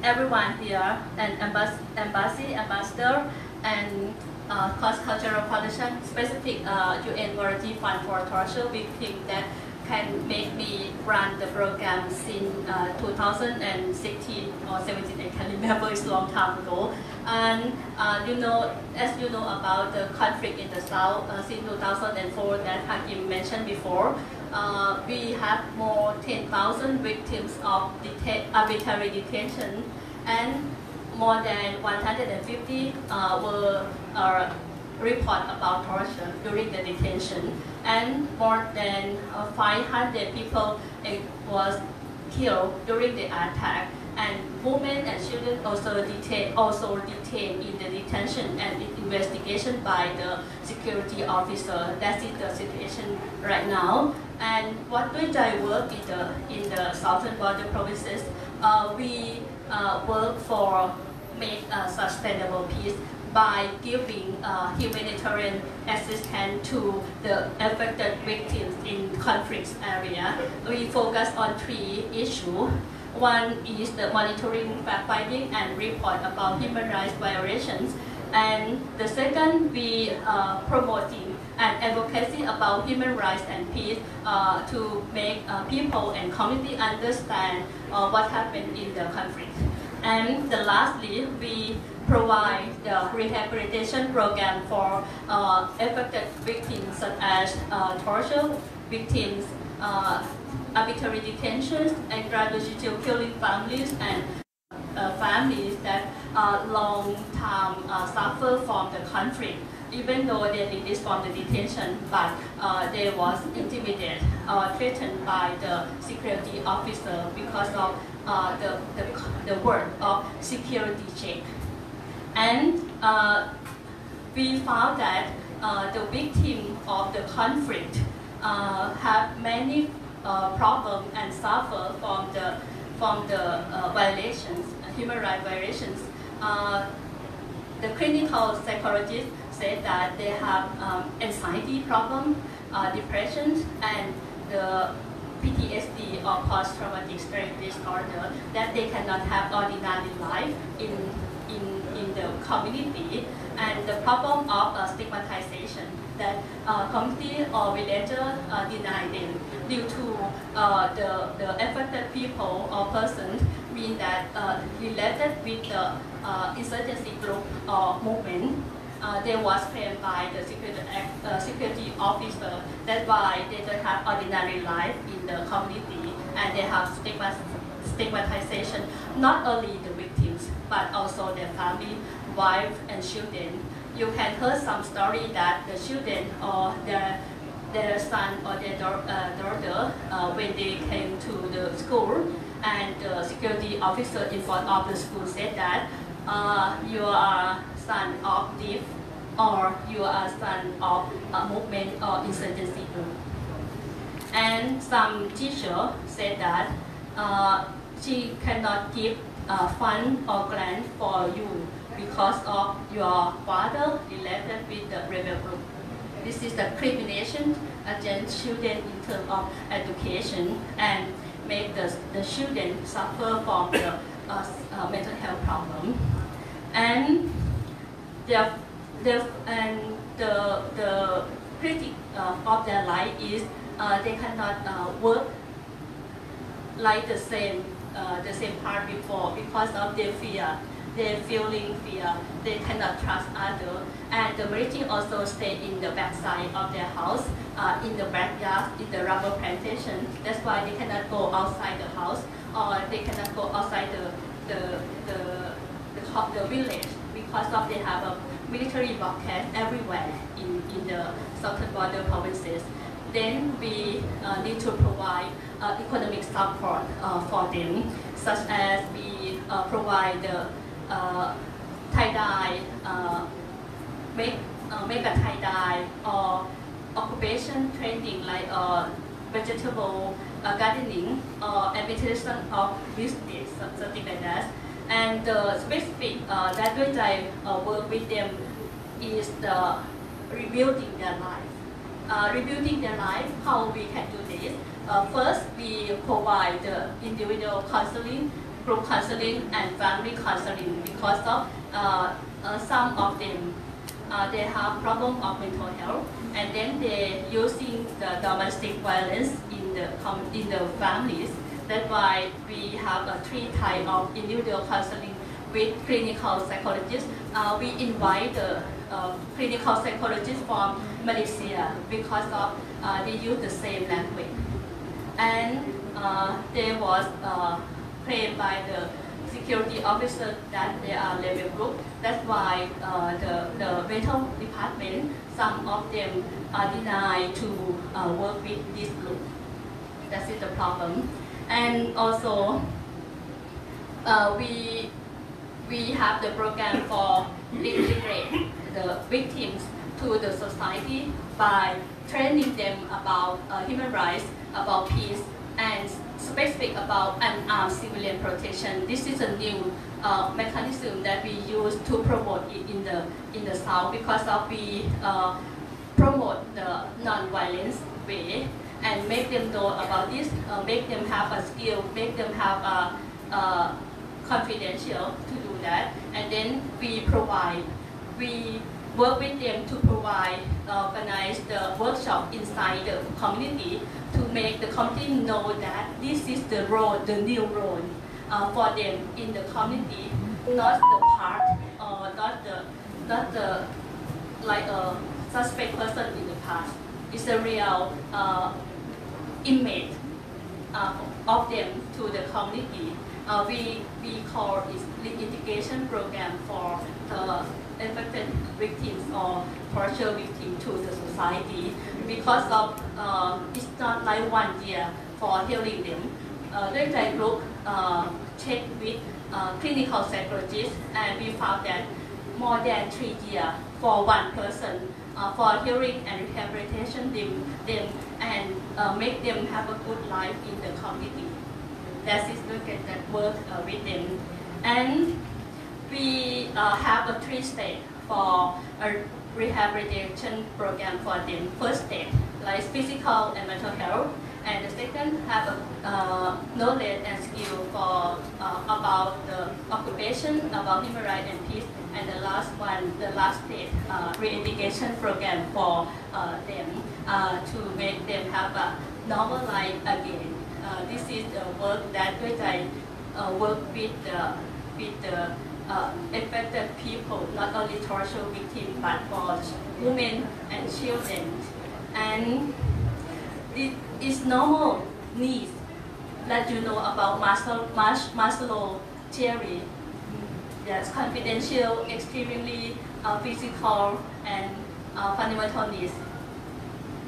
everyone here, and ambassador, and cross-cultural coalition, specific UN Warranty Fund for Torture Victims that can make me run the program since 2016 or 17, I can't remember, it's a long time ago. And you know, as you know about the conflict in the South since 2004 that Hakim mentioned before, we have more 10,000 victims of arbitrary detention, and more than 150 were report about torture during the detention, and more than 500 people was killed during the attack, and women and children also detained in the detention and investigation by the security officer. That is the situation right now. And what Duayjai work in the southern border provinces, we work for make a sustainable peace by giving humanitarian assistance to the affected victims in conflict area. We focus on 3 issues. One is the monitoring, fact-finding, and report about human rights violations. And the second, we promoting and advocacy about human rights and peace to make people and community understand what happened in the conflict. And lastly, we provide the rehabilitation program for affected victims such as torture victims, arbitrary detentions, extrajudicial killing families, and families that long time suffer from the conflict, even though they released from the detention, but they was intimidated or threatened by the security officer because of the word of security check. And we found that the victims of the conflict have many problems and suffer from the violations, human rights violations. The clinical psychologists say that they have anxiety problem, depression, and the PTSD or post-traumatic stress disorder, that they cannot have ordinary life in the community, and the problem of stigmatization, that community or villager deny them due to the affected people or persons being that related with the insurgency group or movement. They was claimed by the security officer. That's why they don't have ordinary life in the community, and they have stigmatization, not only the victims, but also their family, wife, and children. You can hear some story that the children or their son or their daughter, when they came to the school, and the security officer in front of the school said that you are son of thief, or you are son of a movement or insurgency group. And some teacher said that she cannot give fund or grant for you because of your father related with the rebel group. This is the discrimination against children in terms of education, and make the children suffer from the mental health problem. And the critic of their life is they cannot work like the same part before because of their fear. They're feeling fear, they cannot trust others, and the majority also stay in the backside of their house, in the backyard, in the rubber plantation. That's why they cannot go outside the house, or they cannot go outside the village, because of they have a military blockade everywhere in the southern border provinces. Then we need to provide economic support for them, such as we provide the tie-dye, make a tie-dye, or occupation training like vegetable gardening or administration of business, something like that. And the specific that Duayjai work with them is the rebuilding their life. Rebuilding their life, how we can do this? First, we provide the individual counseling, group counseling, and family counseling, because of some of them they have problem of mental health, and then they using the domestic violence in the families. That's why we have 3 types of individual counseling with clinical psychologists. We invite the clinical psychologists from Malaysia because of they use the same language, and there was claimed by the security officer that they are rebel group. That's why the mental department, some of them are denied to work with this group. That is the problem. And also, we have the program for integrate the victims to the society by training them about human rights, about peace, and specific about unarmed civilian protection. This is a new mechanism that we use to promote it in the South, because of we promote the non-violence way and make them know about this, make them have a skill, make them have a confidential to do that, and then we work with them to provide, organize the workshop inside the community to make the community know that this is the role, the new role for them in the community, not the part or not the like a suspect person in the past. It's a real image of them to the community. We call it litigation program for affected victims or torture victims to the society, because of it's not like 1 year for healing them. Duayjai Group checked with clinical psychologists, and we found that more than 3 years for one person for healing and rehabilitation them and make them have a good life in the community. That is that work with them. And we have a 3 stages for a rehabilitation program for them. First stage, like physical and mental health, And the second, have a knowledge and skill for about the occupation, about human rights and peace. And the last one, the last stage, re-education program for them to make them have a normal life again. This is the work that Duayjai work with the affected people, not only torture victims, but for women and children. And it is normal needs that you know about Maslow theory. Yes, confidential, extremely physical, and fundamental needs.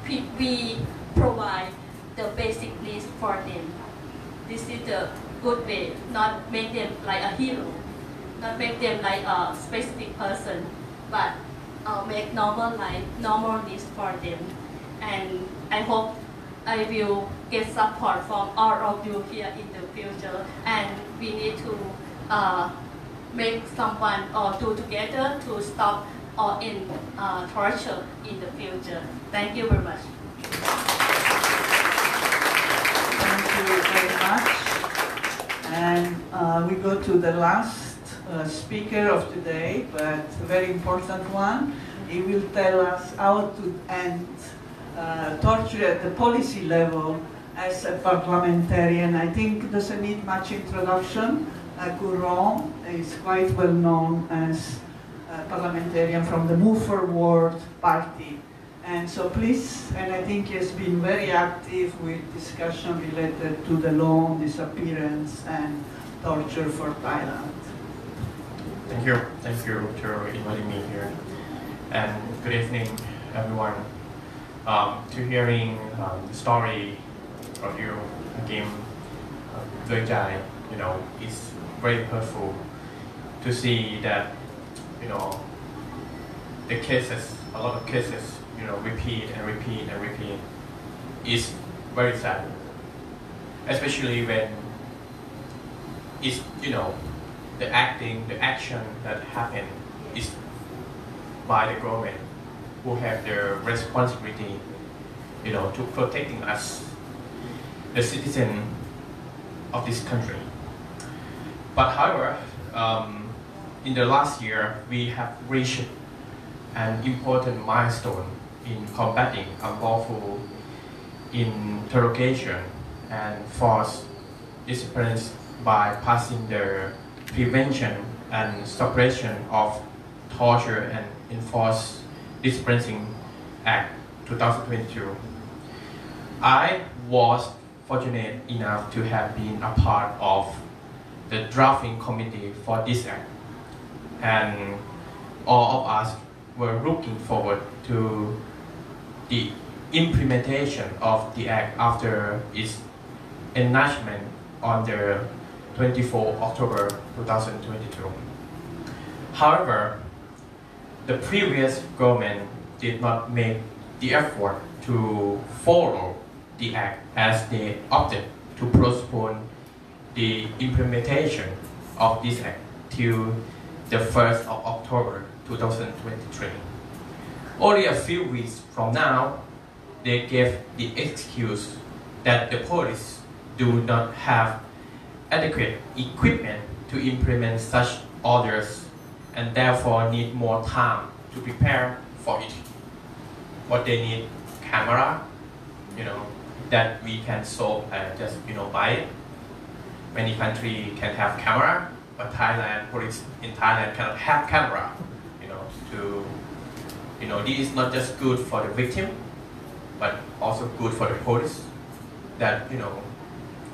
We provide the basic needs for them. This is the good way, not make them like a hero, not make them like a specific person, but make normal life, normal needs for them. And I hope I will get support from all of you here in the future. And we need to make someone or do together to stop or end torture in the future. Thank you very much. Thank you very much. And we go to the last speaker of today, but a very important one. He will tell us how to end torture at the policy level as a parliamentarian. I think doesn't need much introduction. Gouron is quite well known as a parliamentarian from the Move Forward party. And so please, and I think he has been very active with discussion related to the law on disappearance and torture for Thailand. Thank you for inviting me here. And good evening, everyone. To hearing the story of you again, Duayjai, it's very hurtful to see that, the cases, a lot of cases, repeat and repeat and repeat. Is very sad, especially when it's, the action that happened is by the government, who have the responsibility, to protecting us, the citizen of this country. But however, in the last year, we have reached an important milestone in combating unlawful interrogation and forced disappearance by passing the Prevention and Suppression of Torture and Enforced Disappearing Act 2022. I was fortunate enough to have been a part of the drafting committee for this act, and all of us were looking forward to the implementation of the act after its enactment on the 24 October 2022. However, the previous government did not make the effort to follow the act, as they opted to postpone the implementation of this act till the 1st of October 2023. Only a few weeks from now, they gave the excuse that the police do not have adequate equipment to implement such orders and therefore need more time to prepare for it. What they need, camera, that we can solve and just buy it. Many countries can have camera, but police in Thailand cannot have camera. This is not just good for the victim, but also good for the police. That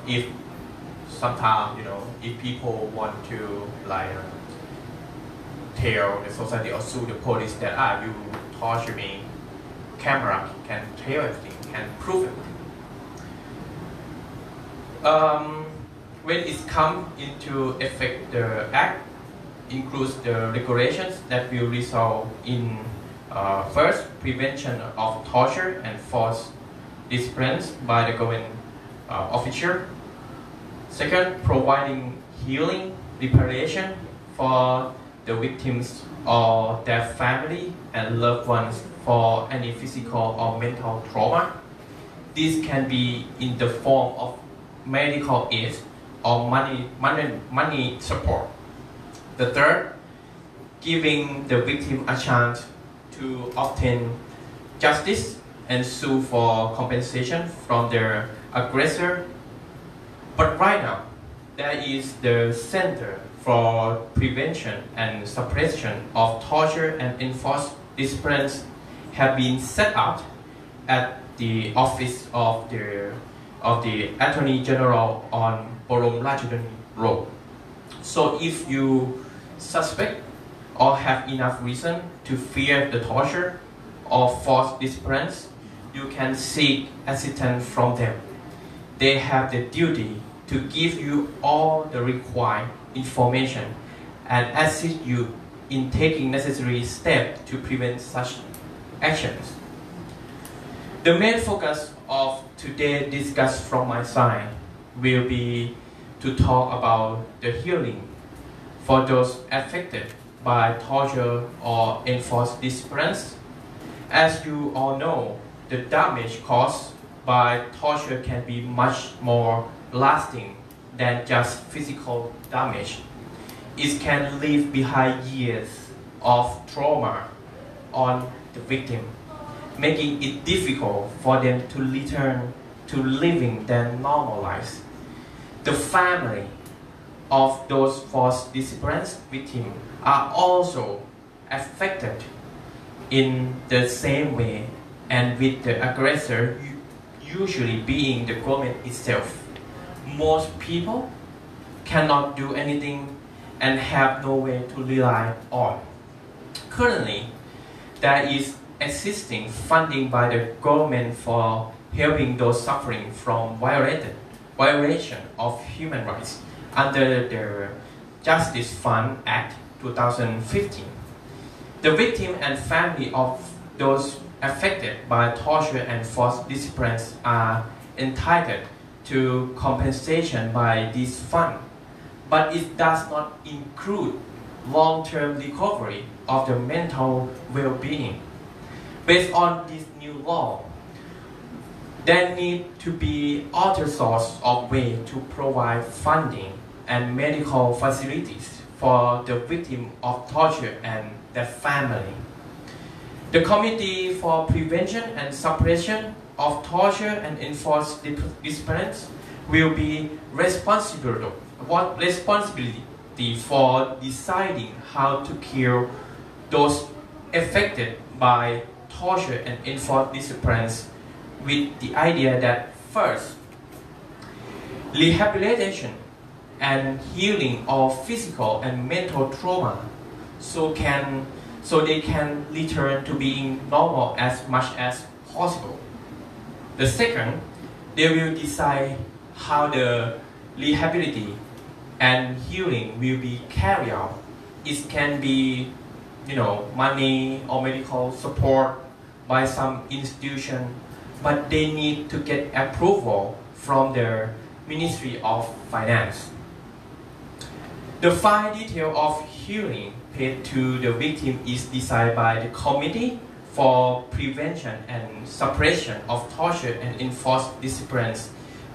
if sometimes if people want to tell the society or sue the police that you torture me, camera can tell everything, can prove everything. When it comes into effect, the act includes the regulations that will result in first, prevention of torture and forced disappearance by the government official. Second, providing healing, reparation for the victims or their family and loved ones for any physical or mental trauma. this can be in the form of medical aid or money support. The third, giving the victim a chance to obtain justice and sue for compensation from their aggressor. But right now, there is the Center for Prevention and Suppression of Torture and Enforced Disciplines have been set up at the office of the Attorney General on Borom Rajadhani Road. So if you suspect or have enough reason to fear the torture or forced disciplines, you can seek assistance from them. They have the duty to give you all the required information and assist you in taking necessary steps to prevent such actions. The main focus of today's discussion from my side will be to talk about the healing for those affected by torture or enforced disciplines. As you all know, the damage caused by torture can be much more lasting than just physical damage. It can leave behind years of trauma on the victim, making it difficult for them to return to living their normal lives. The family of those forced disciplines victims are also affected in the same way, and with the aggressor usually being the government itself. Most people cannot do anything and have no way to rely on. Currently, there is existing funding by the government for helping those suffering from violation of human rights under the Justice Fund Act 2015. The victim and family of those affected by torture and forced disciplines are entitled to compensation by this fund, but it does not include long-term recovery of the mental well-being. Based on this new law, there need to be other source of way to provide funding and medical facilities for the victim of torture and their family. The Committee for Prevention and Suppression of Torture and Enforced Disciplines will be responsibility for deciding how to cure those affected by torture and enforced disciplines, with the idea that first, rehabilitation and healing of physical and mental trauma so they can return to being normal as much as possible. The second, they will decide how the rehabilitation and healing will be carried out. It can be, money or medical support by some institution, but they need to get approval from the Ministry of Finance. The fine detail of healing paid to the victim is decided by the Committee for Prevention and Suppression of Torture and Enforced Disciplines.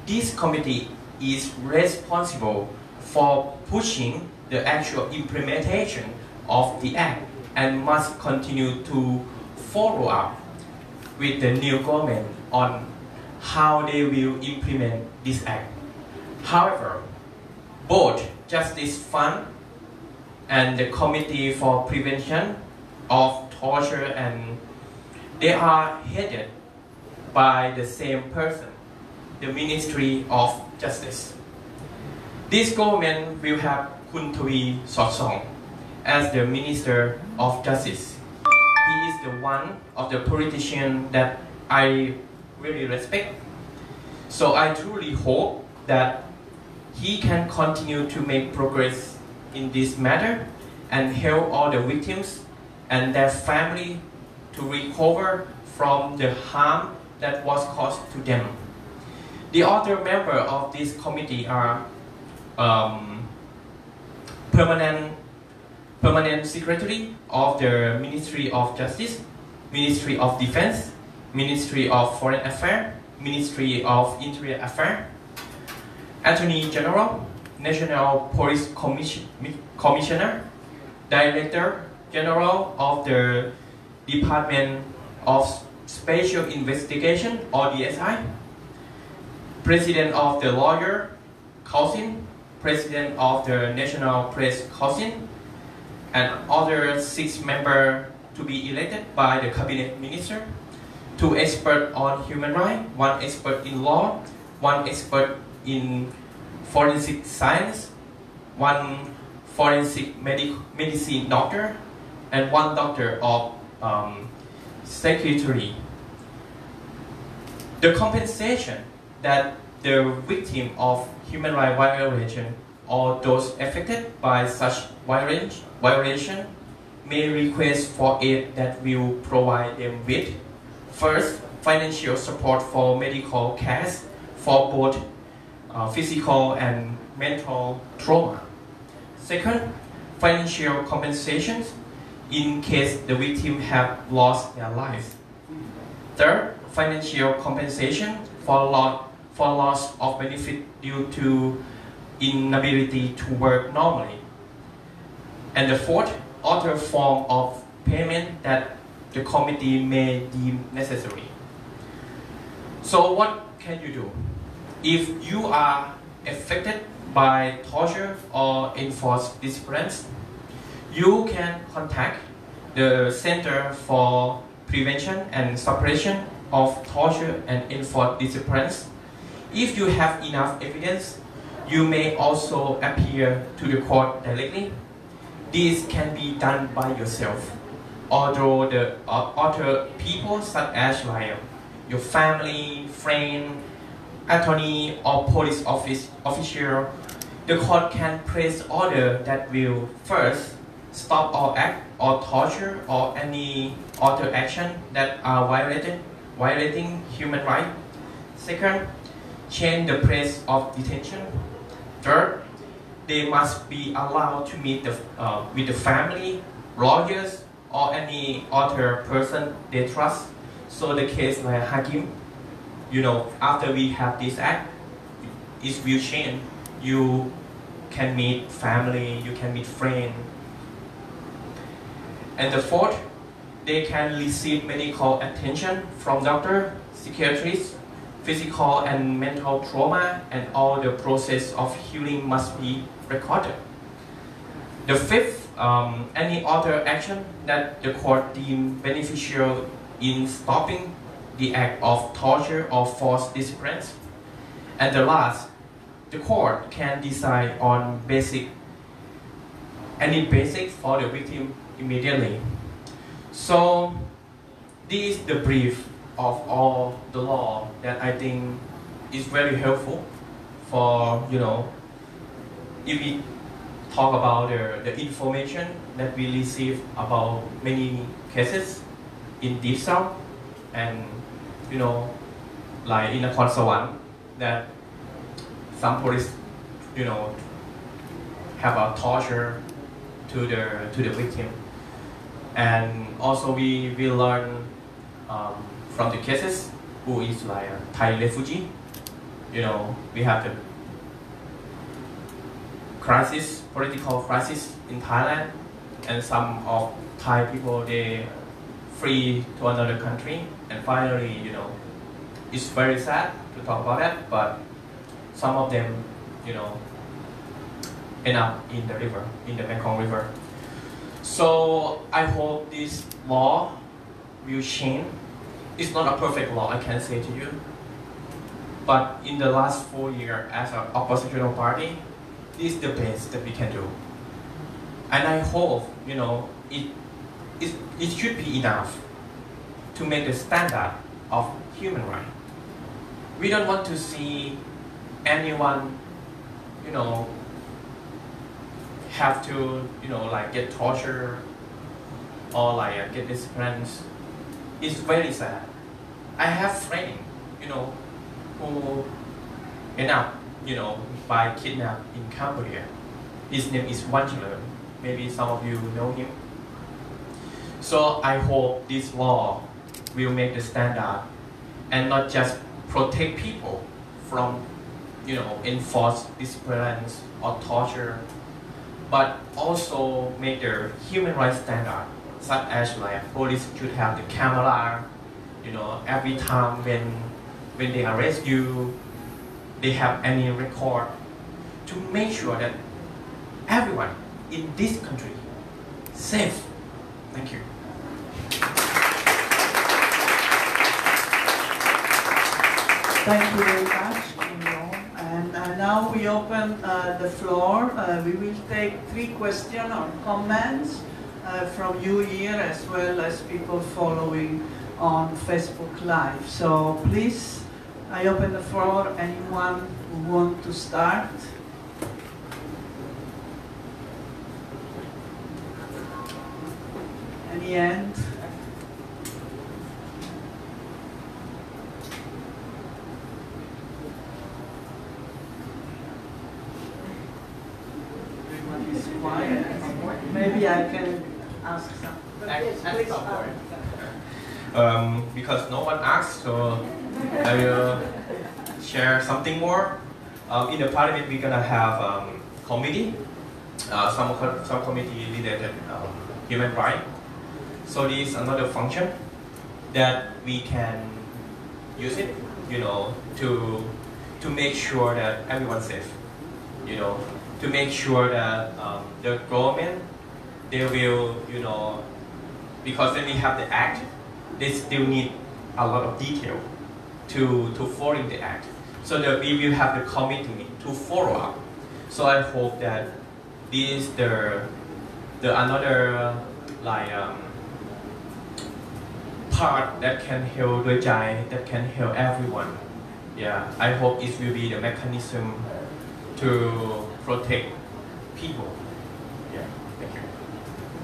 This committee is responsible for pushing the actual implementation of the Act and must continue to follow up with the new government on how they will implement this Act. However, both Justice Fund and the Committee for Prevention of Torture and they are headed by the same person, the Ministry of Justice. This government will have Kun Thawi Sotson as the Minister of Justice. He is the one of the politicians that I really respect. So I truly hope that he can continue to make progress in this matter and help all the victims and their family to recover from the harm that was caused to them. The other members of this committee are permanent secretary of the Ministry of Justice, Ministry of Defense, Ministry of Foreign Affairs, Ministry of Interior Affairs, Attorney General, National Police Commissioner, Director General of the Department of Special Investigation or DSI, President of the Lawyer Council, President of the National Press Council, and other 6 members to be elected by the Cabinet Minister, 2 experts on human rights, 1 expert in law, 1 expert in forensic science, 1 forensic medicine doctor, and 1 doctor of secretary. The compensation that the victim of human rights violation or those affected by such violation may request for aid that will provide them with: first, financial support for medical care for both physical and mental trauma. Second, financial compensations in case the victim have lost their life. Third, financial compensation for loss of benefit due to inability to work normally. And the fourth, other form of payment that the committee may deem necessary. So what can you do? If you are affected by torture or enforced disciplines, you can contact the Center for Prevention and Suppression of Torture and Enforced Disciplines. If you have enough evidence, you may also appear to the court directly. This can be done by yourself, although the other people such as like your family, friend, attorney or police official, the court can place order that will first stop all act or torture or any other action that are violating human rights. Second, change the place of detention. Third, they must be allowed to meet with the family, lawyers, or any other person they trust. So the case like Hakim, after we have this act, it will change. You can meet family, you can meet friends. And the fourth, they can receive medical attention from doctor, psychiatrists. Physical and mental trauma and all the process of healing must be recorded. The fifth, any other action that the court deems beneficial in stopping the act of torture or forced disciplines. And the last, the court can decide on any basic for the victim immediately. So this is the brief of all the law that I think is very helpful for, if we talk about the information that we receive about many cases in Deep South and, like in Nakhon Sawan, that some police, have a torture to the victim. And also we learn from the cases who is like a Thai refugee. We have the political crisis in Thailand, and some of Thai people, they flee to another country, and finally, it's very sad to talk about that, but some of them, end up in the river, in the Mekong River. So I hope this law will change. It's not a perfect law, I can say to you. But in the last 4 years as an oppositional party, this is the best that we can do. And I hope, it should be enough to make the standard of human rights. We don't want to see anyone, have to, like get tortured or like get disciplined. It's very sad. I have friends, who end up, by kidnapped in Cambodia. His name is Wanchler. Maybe some of you know him. So I hope this law will make the standard and not just protect people from, enforced disciplines or torture, but also make their human rights standard, such as like police should have the camera, every time when they arrest you, they have any record to make sure that everyone in this country safe. Thank you. Thank you very much. And now we open the floor. We will take 3 questions or comments from you here, as well as people following on Facebook Live. So please, I open the floor. Anyone who wants to start? Any end? Everyone is quiet. Maybe I can ask some. Yes, please. Because no one asked, so I will share something more. In the parliament, we're gonna have committee, some committee related human rights. So this is another function that we can use it, to make sure that everyone's safe, to make sure that the government, they will, because when we have the act, they still need a lot of detail to following the act, so that we will have the committee to follow up. So I hope that this is the another like part that can help Duayjai, that can help everyone. Yeah, I hope it will be the mechanism to protect people. Yeah, thank you.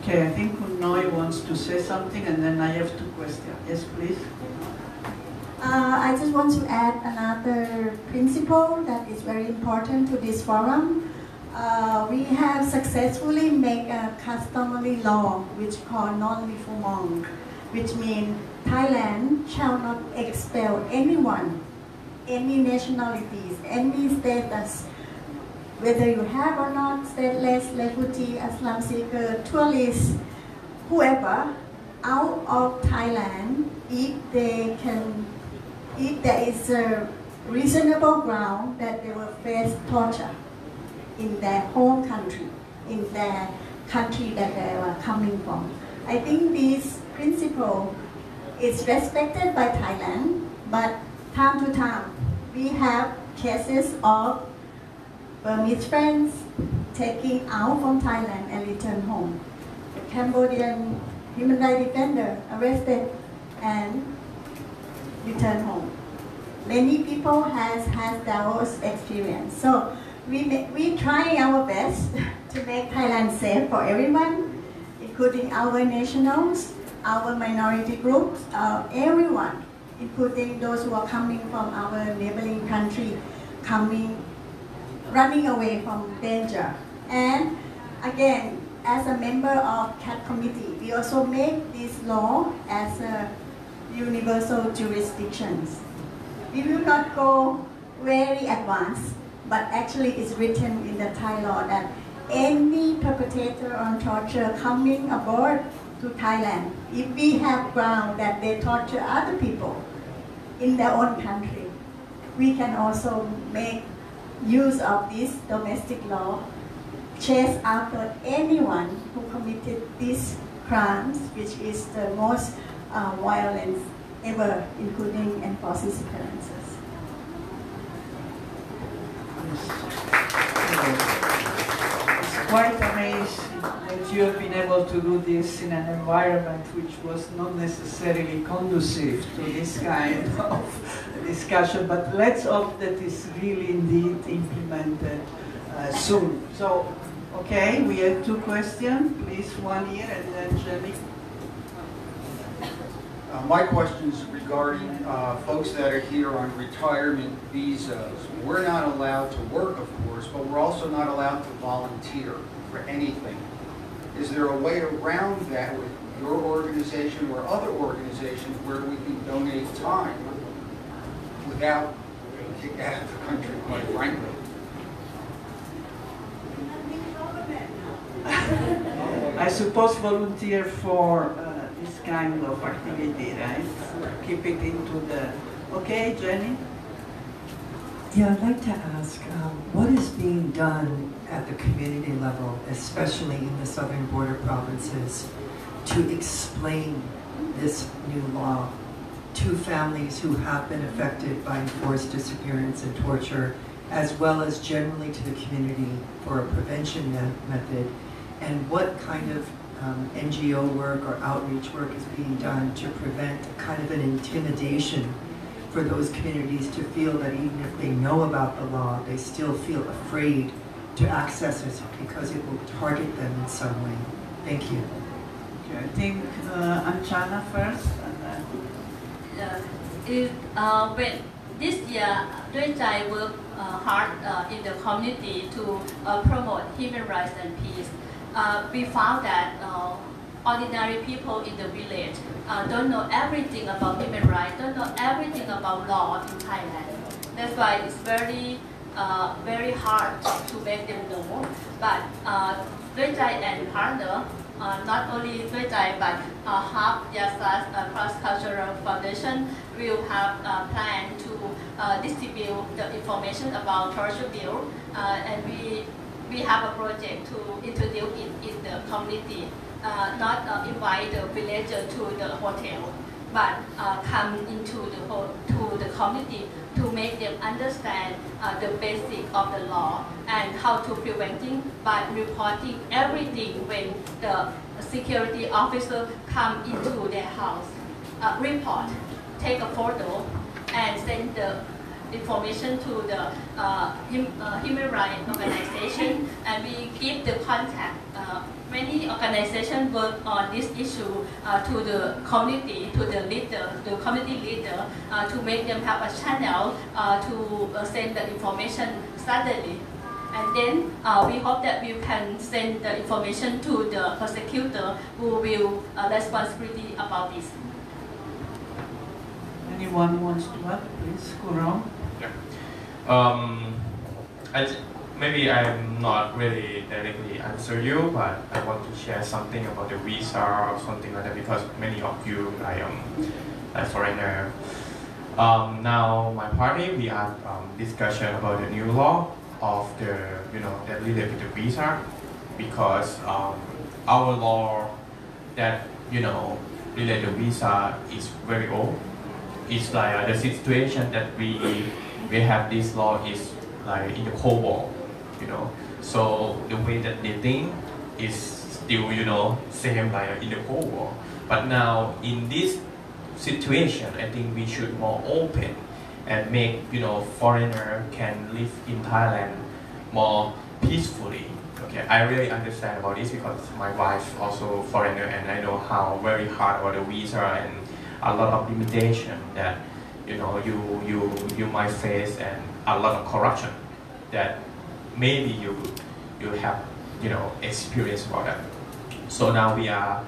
Okay, I think Noi wants to say something, and then I have 2 questions. Yes, please. I just want to add another principle that is very important to this forum. We have successfully made a customary law which called non-refoulement, which means Thailand shall not expel anyone, any nationalities, any status, whether you have or not, stateless, refugee, asylum seeker, tourist, whoever, out of Thailand, if there is a reasonable ground that they will face torture in their home country, in their country that they are coming from. I think this principle is respected by Thailand, but time to time we have cases of Burmese friends taking out from Thailand and return home. The Cambodian human rights defender arrested and return home. Many people has those experience. So we try our best to make Thailand safe for everyone, including our nationals, our minority groups, everyone, including those who are coming from our neighboring country, running away from danger. And again, as a member of CAT committee, we also make this law as a universal jurisdictions. We will not go very advanced, but actually it's written in the Thai law that any perpetrator on torture coming aboard to Thailand, if we have ground that they torture other people in their own country, we can also make use of this domestic law, chase after anyone who committed these crimes, which is the most violence ever, including enforced disappearances. It's quite amazing that you have been able to do this in an environment which was not necessarily conducive to this kind of discussion, but let's hope that it's really indeed implemented soon. So, okay, we have 2 questions. Please, one here, and then Jenny. My question is regarding folks that are here on retirement visas. We're not allowed to work, of course, but we're also not allowed to volunteer for anything. Is there a way around that with your organization or other organizations where we can donate time without being kicked out of the country, quite frankly. I suppose volunteer for this kind of activity, right? Keep it into the... Okay, Jenny? Yeah, I'd like to ask, what is being done at the community level, especially in the southern border provinces, to explain this new law to families who have been affected by enforced disappearance and torture, as well as generally to the community for a prevention method? And what kind of NGO work or outreach work is being done to prevent kind of an intimidation for those communities to feel that even if they know about the law, they still feel afraid to access it because it will target them in some way? Thank you. Okay, I think Anchana first. When this year, Duayjai worked hard in the community to promote human rights and peace. We found that ordinary people in the village don't know everything about human rights, don't know everything about law in Thailand. That's why it's very hard to make them know. But Duayjai and partner, not only Duayjai but HUB Yasa's CrCF Foundation will have a plan to distribute the information about torture bill, and we have a project to introduce it in the community. Not invite the villager to the hotel, but come into the community to make them understand the basic of the law and how to preventing by reporting everything when the security officer come into their house. Report, take a photo, and send the information to the human rights organization, and we give the contact. Many organizations work on this issue to the community, to the leader, the community leader, to make them have a channel to send the information suddenly. And then we hope that we can send the information to the prosecutor who will responsibility about this. Anyone wants to add? Please go around. Yeah. Maybe I'm not really directly answer you, but I want to share something about the visa or something like that, because many of you like foreigner. Now my party, we have discussion about the new law of the that related to visa, because our law that related to visa is very old. It's like the situation that we have this law is like in the Cold War. So the way that they think is still, same like in the Cold War. But now in this situation, I think we should more open and make, foreigner can live in Thailand more peacefully. Okay, I really understand about this because my wife also foreigner, and I know how very hard about the visa and a lot of limitation that, you might face, and a lot of corruption that maybe you have experience about that. So now we are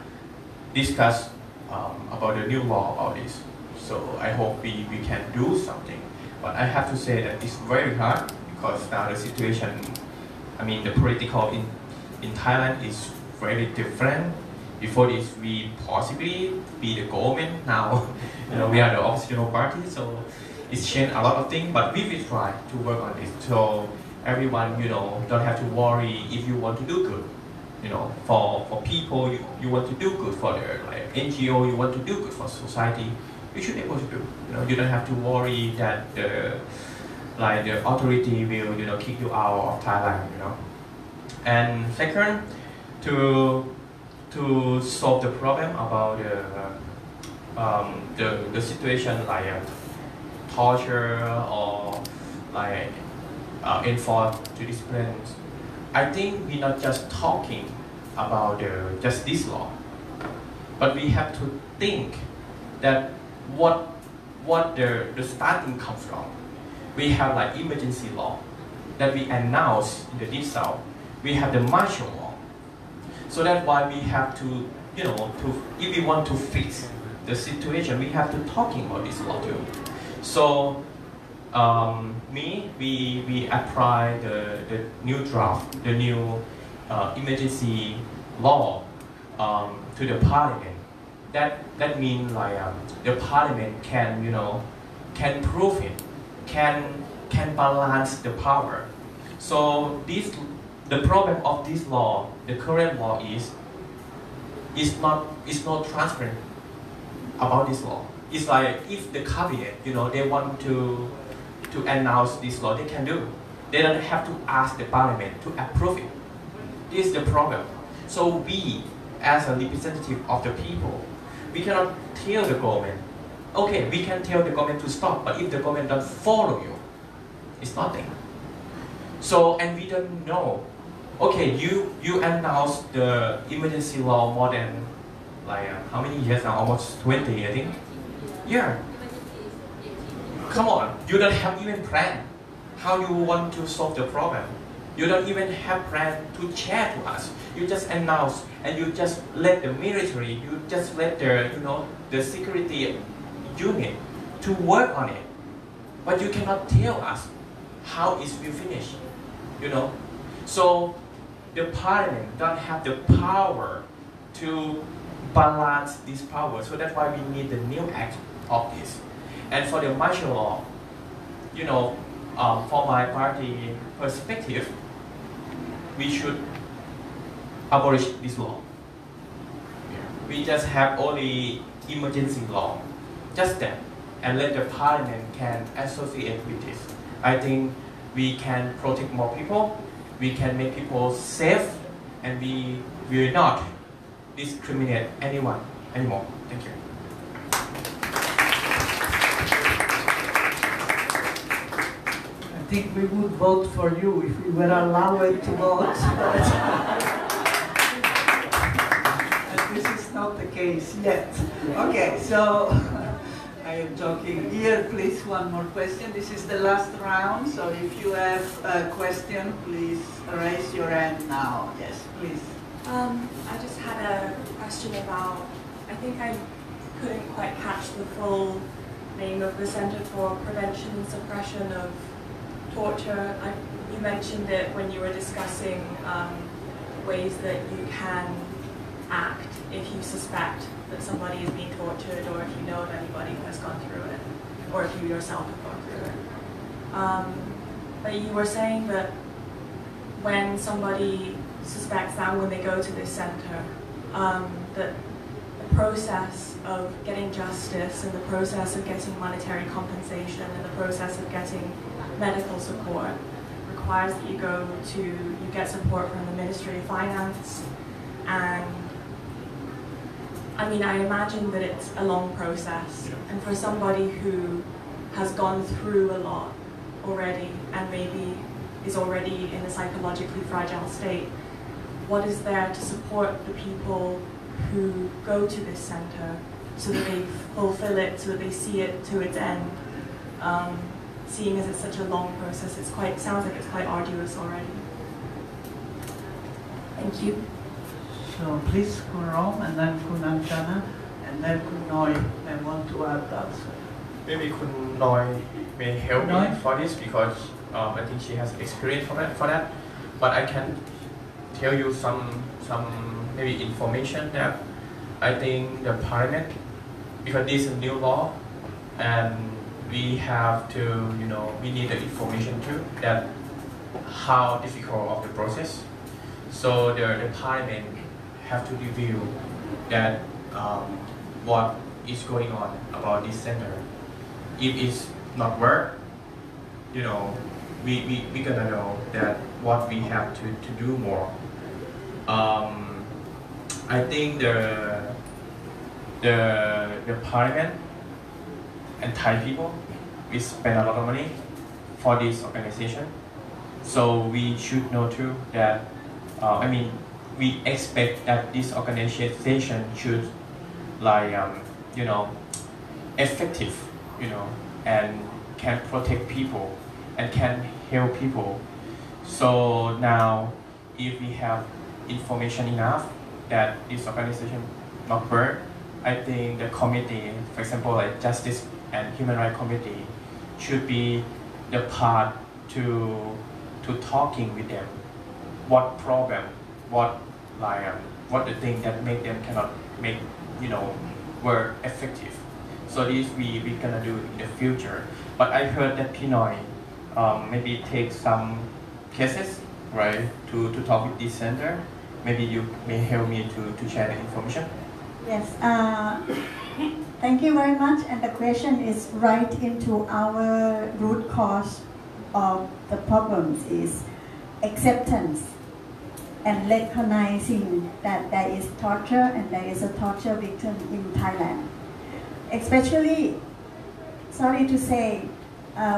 discuss about the new law about this. So I hope we can do something. But I have to say that it's very hard because now the situation, the political in Thailand is very different. Before this, we possibly be the government. Now, we are the oppositional party. So it's changed a lot of things. But we will try to work on this. So everyone, don't have to worry if you want to do good. For people, you want to do good for the NGO, you want to do good for society, you should be able to do. You don't have to worry that the authority will, kick you out of Thailand. And second, to solve the problem about the situation like torture or enforced discipline. I think we're not just talking about just this law, but we have to think that what the starting comes from. We have emergency law that we announce in the Deep South. We have the martial law. So that's why we have to, if we want to fix the situation, we have to talking about this law too. So we apply the new draft, the new emergency law to the parliament. That means like the parliament can can prove it, can balance the power. So the problem of this law, the current law is not transparent about this law. It's like if the cabinet, they want to announce this law, they can do. They don't have to ask the parliament to approve it. This is the problem. So we, as a representative of the people, we cannot tell the government. Okay, we can tell the government to stop, but if the government doesn't follow you, it's nothing. So, and we don't know. Okay, you announced the emergency law more than like how many years now? Almost 20, I think. Yeah. Come on, you don't have even plan how you want to solve the problem. You don't even have plan to share to us. You just announce and you just let the military, you just let the security unit to work on it. But you cannot tell us how it will finish. So the parliament don't have the power to balance this power. So that's why we need the new act of this. And for the martial law, for my party perspective, we should abolish this law. We just have only emergency law, just that, and let the parliament can associate with this. I think we can protect more people, we can make people safe, and we will not discriminate anyone anymore. Thank you. I think we would vote for you if we were allowed to vote. And this is not the case yet. Okay, so I am joking. Here, please, one more question. This is the last round, so if you have a question, please raise your hand now. Yes, please. I just had a question about, I think I couldn't quite catch the full name of the Center for Prevention and Suppression of Torture. You mentioned it when you were discussing ways that you can act if you suspect that somebody is being tortured, or if you know of anybody who has gone through it, or if you yourself have gone through it. But you were saying that when somebody suspects that, when they go to this center, that the process of getting justice and the process of getting monetary compensation and the process of getting medical support requires that you get support from the Ministry of Finance. And I mean, I imagine that it's a long process, and for somebody who has gone through a lot already and maybe is already in a psychologically fragile state, what is there to support the people who go to this center so that they fulfill it, so that they see it to its end? Seeing as it's such a long process, sounds like it's quite arduous already. Thank you. So please, Khun and then Khun Anchana, and then Khun Noi may want to add that. Maybe Khun Noi may help me for this because I think she has experience for that. But I can tell you some maybe information that I think the parliament, because this is a new law, and we have to, we need the information too, that how difficult of the process. So the parliament have to review that what is going on about this center. If it's not work, we gonna know that what we have to do more. I think the parliament and Thai people, we spend a lot of money for this organization. So we should know too that, we expect that this organization should effective, and can protect people and can help people. So now, if we have information enough that this organization not work, I think the committee, for example, like Justice and Human Rights Committee, should be the part to talking with them, what problem, what the thing that make them cannot make work effective. So this we gonna do in the future. But I heard that Pinoy maybe take some cases, right, to talk with this center. Maybe you may help me to share the information. Yes, thank you very much. And the question is right into our root cause of the problems is acceptance and recognizing that there is torture and there is a torture victim in Thailand. Especially, sorry to say,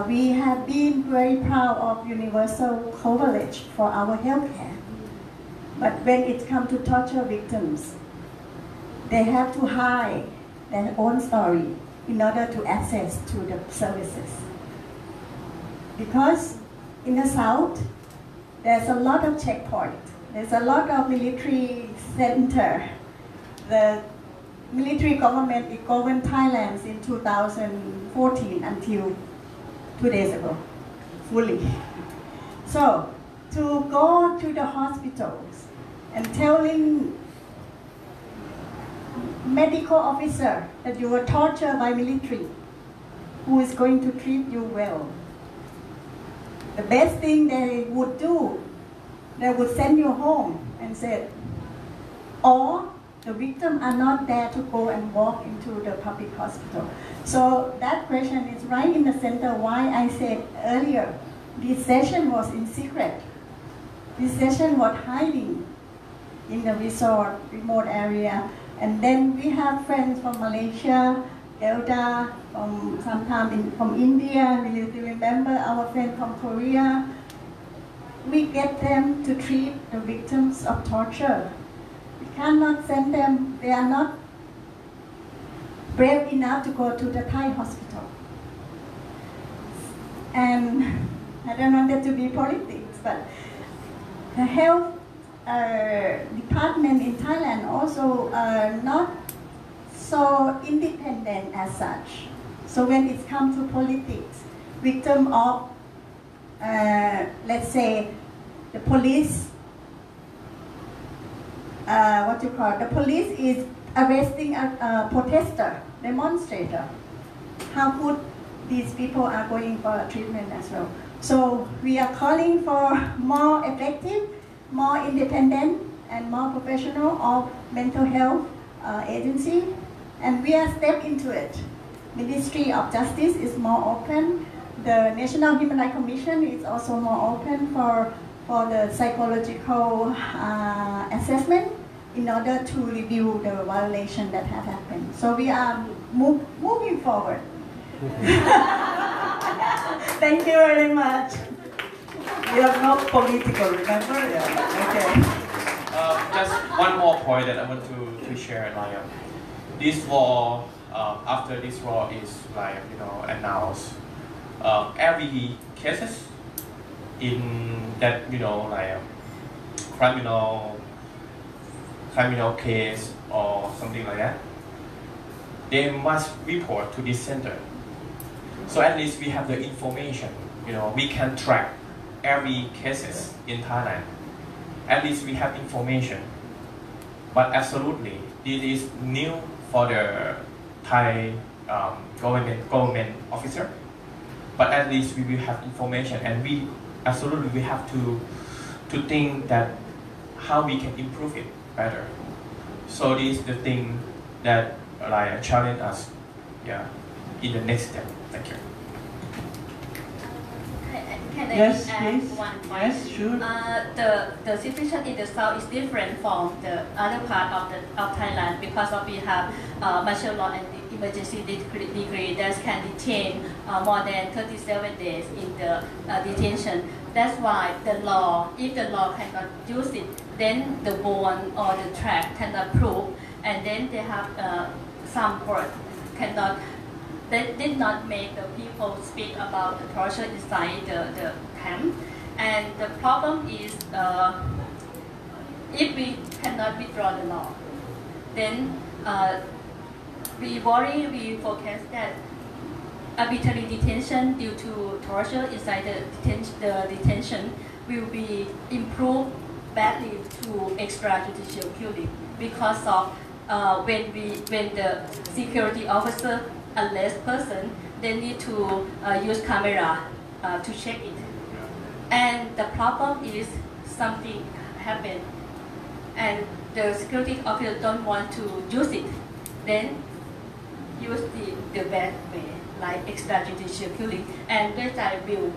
we have been very proud of universal coverage for our healthcare. But when it comes to torture victims, they have to hide their own story in order to access to the services. Because in the South, there's a lot of checkpoints. There's a lot of military center. The military government governed Thailand in 2014 until 2 days ago, fully. So, to go to the hospitals and telling medical officer that you were tortured by military, who is going to treat you well. The best thing they would do, they would send you home and say, or the victims are not there to go and walk into the public hospital. So that question is right in the center why I said earlier, this session was in secret. This session was hiding in the resort, remote area. And then we have friends from Malaysia, Gerda, from India, we remember our friend from Korea. We get them to treat the victims of torture. We cannot send them, they are not brave enough to go to the Thai hospital. And I don't want that to be politics, but the health department in Thailand also not so independent as such. So when it comes to politics, victim of, let's say, the police, the police is arresting a protester, demonstrator. How could these people are going for treatment as well? So we are calling for more effective, more independent, and more professional of mental health agency, and we are stepped into it. Ministry of Justice is more open. The National Human Rights Commission is also more open for the psychological assessment in order to review the violation that have happened. So we are moving forward. Thank you very much. We are not political, remember? Yeah. Okay. Just one more point that I want to share. This law, after this law is announced, every cases in that criminal case or something like that, they must report to this center. So at least we have the information. We can track every cases in Thailand. At least we have information. But absolutely, this is new for the Thai government officer. But at least we will have information, and we absolutely have to think that how we can improve it better. So this is the thing that challenge us, in the next step. Thank you. Can I Yes, add please. one point? Yes, sure. The situation in the south is different from the other part of Thailand because we have martial law and emergency degree that can detain more than 37 days in the detention. That's why the law, if the law cannot use it, then the bond or the track cannot prove, and then they have some court cannot. They did not make the people speak about the torture inside the camp. And the problem is, if we cannot withdraw the law, then we worry, we forecast that arbitrary detention due to torture inside the detention will be improved badly to extrajudicial killing because of when the security officer arrest person, they need to use camera to check it. And the problem is something happened and the security officer don't want to use it, then use the bad way, like extrajudicial killing. And Duayjai will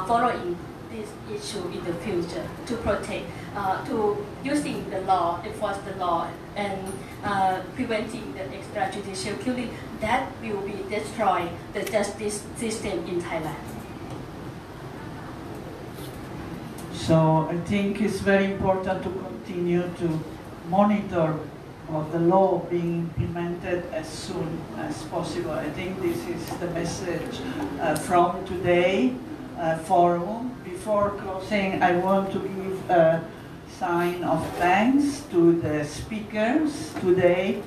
following this issue in the future to protect, to using the law, enforce the law, and preventing the extrajudicial killing that will be destroy the justice system in Thailand. So I think it's very important to continue to monitor of the law being implemented as soon as possible. I think this is the message from today forum. Before closing, I want to give a sign of thanks to the speakers today.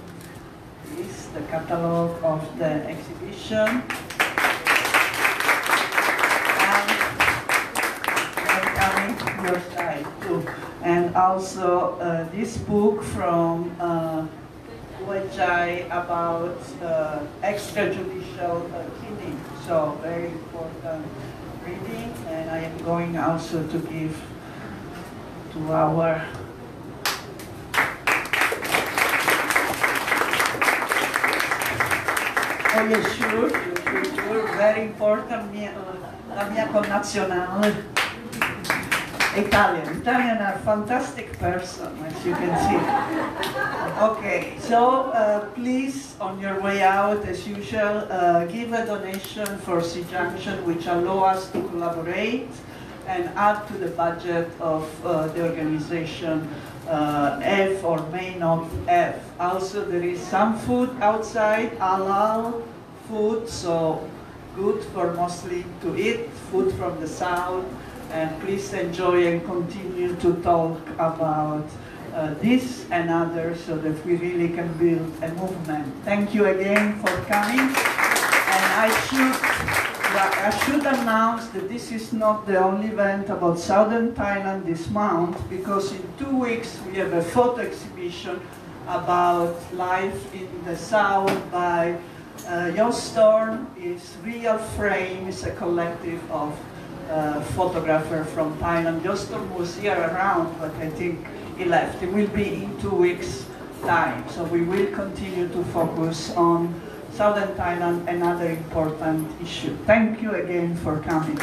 This is the catalog of the exhibition. Your side too. And also this book from Duayjai about extrajudicial killing. So very important reading, and I am going also to give to our oh yes, sure, very important, la mia connazionale. Italian are a fantastic person, as you can see. Okay, so please, on your way out, as usual, give a donation for SEA-Junction, which allow us to collaborate and add to the budget of the organization F or may not F. Also, there is some food outside, halal food, so good for mostly to eat, food from the south. And please enjoy and continue to talk about this and others so that we really can build a movement. Thank you again for coming. And I should announce that this is not the only event about Southern Thailand this month, because in 2 weeks we have a photo exhibition about life in the south by Storm. It's Real Frame, it's a collective of photographer from Thailand. Jostom was here around, but I think he left. It will be in 2 weeks' time. So we will continue to focus on Southern Thailand, another important issue. Thank you again for coming.